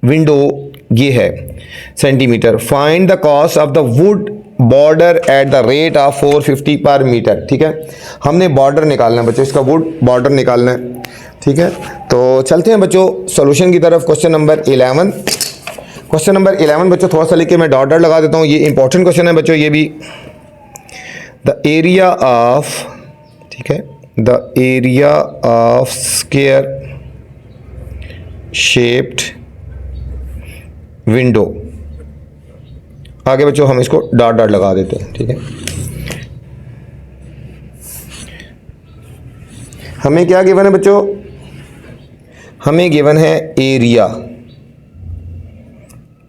window ये है centimetre, find the cost of the wood border at the rate of 450 पर मीटर, ठीक है। हमने बॉर्डर निकालना है बच्चों, इसका वुड बॉर्डर निकालना है, ठीक है। तो चलते हैं बच्चों सॉल्यूशन की तरफ। क्वेश्चन नंबर 11, क्वेश्चन नंबर 11 बच्चों थोड़ा सा लिख के मैं डॉट डॉट लगा देता हूँ, ये इंपॉर्टेंट क्वेश्चन है बच्चों ये भी। द एरिया ऑफ, ठीक है, the area of square shaped window, आगे बच्चों हम इसको डॉट डॉट लगा देते हैं, ठीक है। हमें क्या गिवन है बच्चों, हमें गिवन है area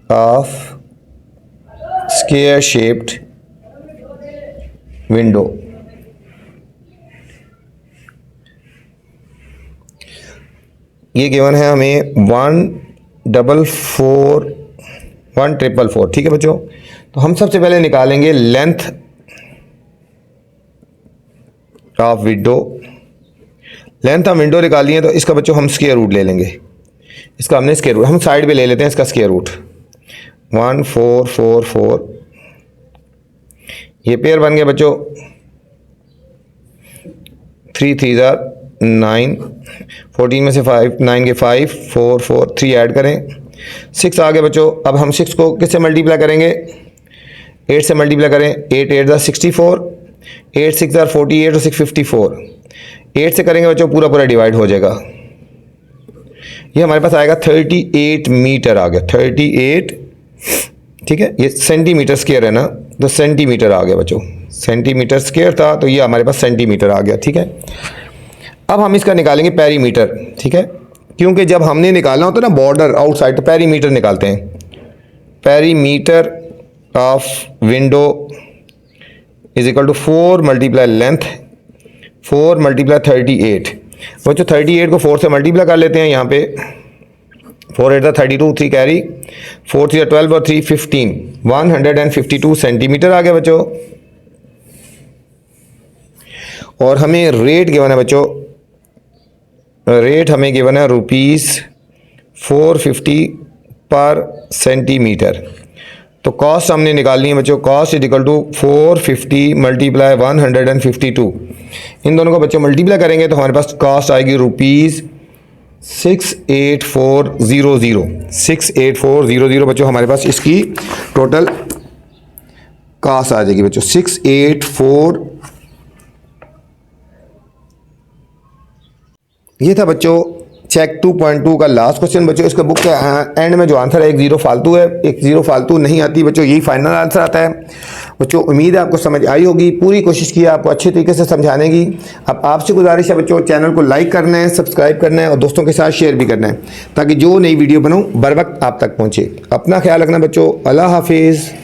of square shaped window, ये गिवन है हमें 144, ठीक है बच्चों। तो हम सबसे पहले निकालेंगे length of window, length of window निकाली है तो इसका बच्चों हम स्क्वायर रूट ले लेंगे, इसका हमने स्क्वायर रूट हम साइड पे ले लेते हैं, इसका स्क्वायर रूट 1444, ये पेयर बन गया बच्चों, 3 3 9, 14 में से 5 9 के 5 4 4 3 ऐड करें 6 आ गया बच्चों। अब हम 6 को किससे मल्टीप्लाई करेंगे, 8 से मल्टीप्लाई करें, 8 8 64, 8 6 48 और 6 54, 8 से करेंगे बच्चों पूरा पूरा डिवाइड हो जाएगा, ये हमारे पास आएगा 38 मीटर आ गया, 38, ठीक है। ये सेंटीमीटर स्क्वायर है ना, तो सेंटीमीटर आ गया बच्चों, सेंटीमीटर स्क्वायर था तो ये हमारे पास सेंटीमीटर आ गया, ठीक है। अब हम इसका निकालेंगे पेरीमीटर, ठीक है। क्योंकि जब हमने निकालना होता है ना बॉर्डर आउटसाइड, तो पेरीमीटर निकालते हैं। Perimeter of window is equal to 4 multiply length, 4 multiply 38। बच्चों 38 को 4 से मल्टीप्लाई कर लेते हैं। यहाँ पे 4 8 32, 3 कैरी, 4 3 12 और 3 15, 152 सेंटीमीटर आ गया बच्चों। और हमें रेट गिवन है बच्चों, रेट हमें गिवन है ₹450 पर सेंटीमीटर। तो कॉस्ट हमने निकालनी है बच्चों, cost is equal to 450 multiply 152। इन दोनों को बच्चों मल्टीप्लाई करेंगे तो हमारे पास कॉस्ट आएगी ₹68400। 68400 बच्चों हमारे पास इसकी टोटल कॉस्ट आ जाएगी बच्चों 684। ये था बच्चों चेक 2.2 का लास्ट क्वेश्चन बच्चों। इसका बुक के एंड में जो आंसर है एक जीरो फालतू है, एक जीरो फालतू नहीं आती बच्चों, यही फाइनल आंसर आता है बच्चों। उम्मीद है आपको समझ आई होगी, पूरी कोशिश की है आपको अच्छे तरीके से समझाने की। अब आपसे गुजारिश है बच्चों, चैनल को लाइक करना है, सब्सक्राइब करना है और दोस्तों के साथ शेयर भी करना है, ताकि जो नई वीडियो बनाऊँ बर वक्त आप तक पहुँचे। अपना ख्याल रखना बच्चों, अल्लाह हाफिज़।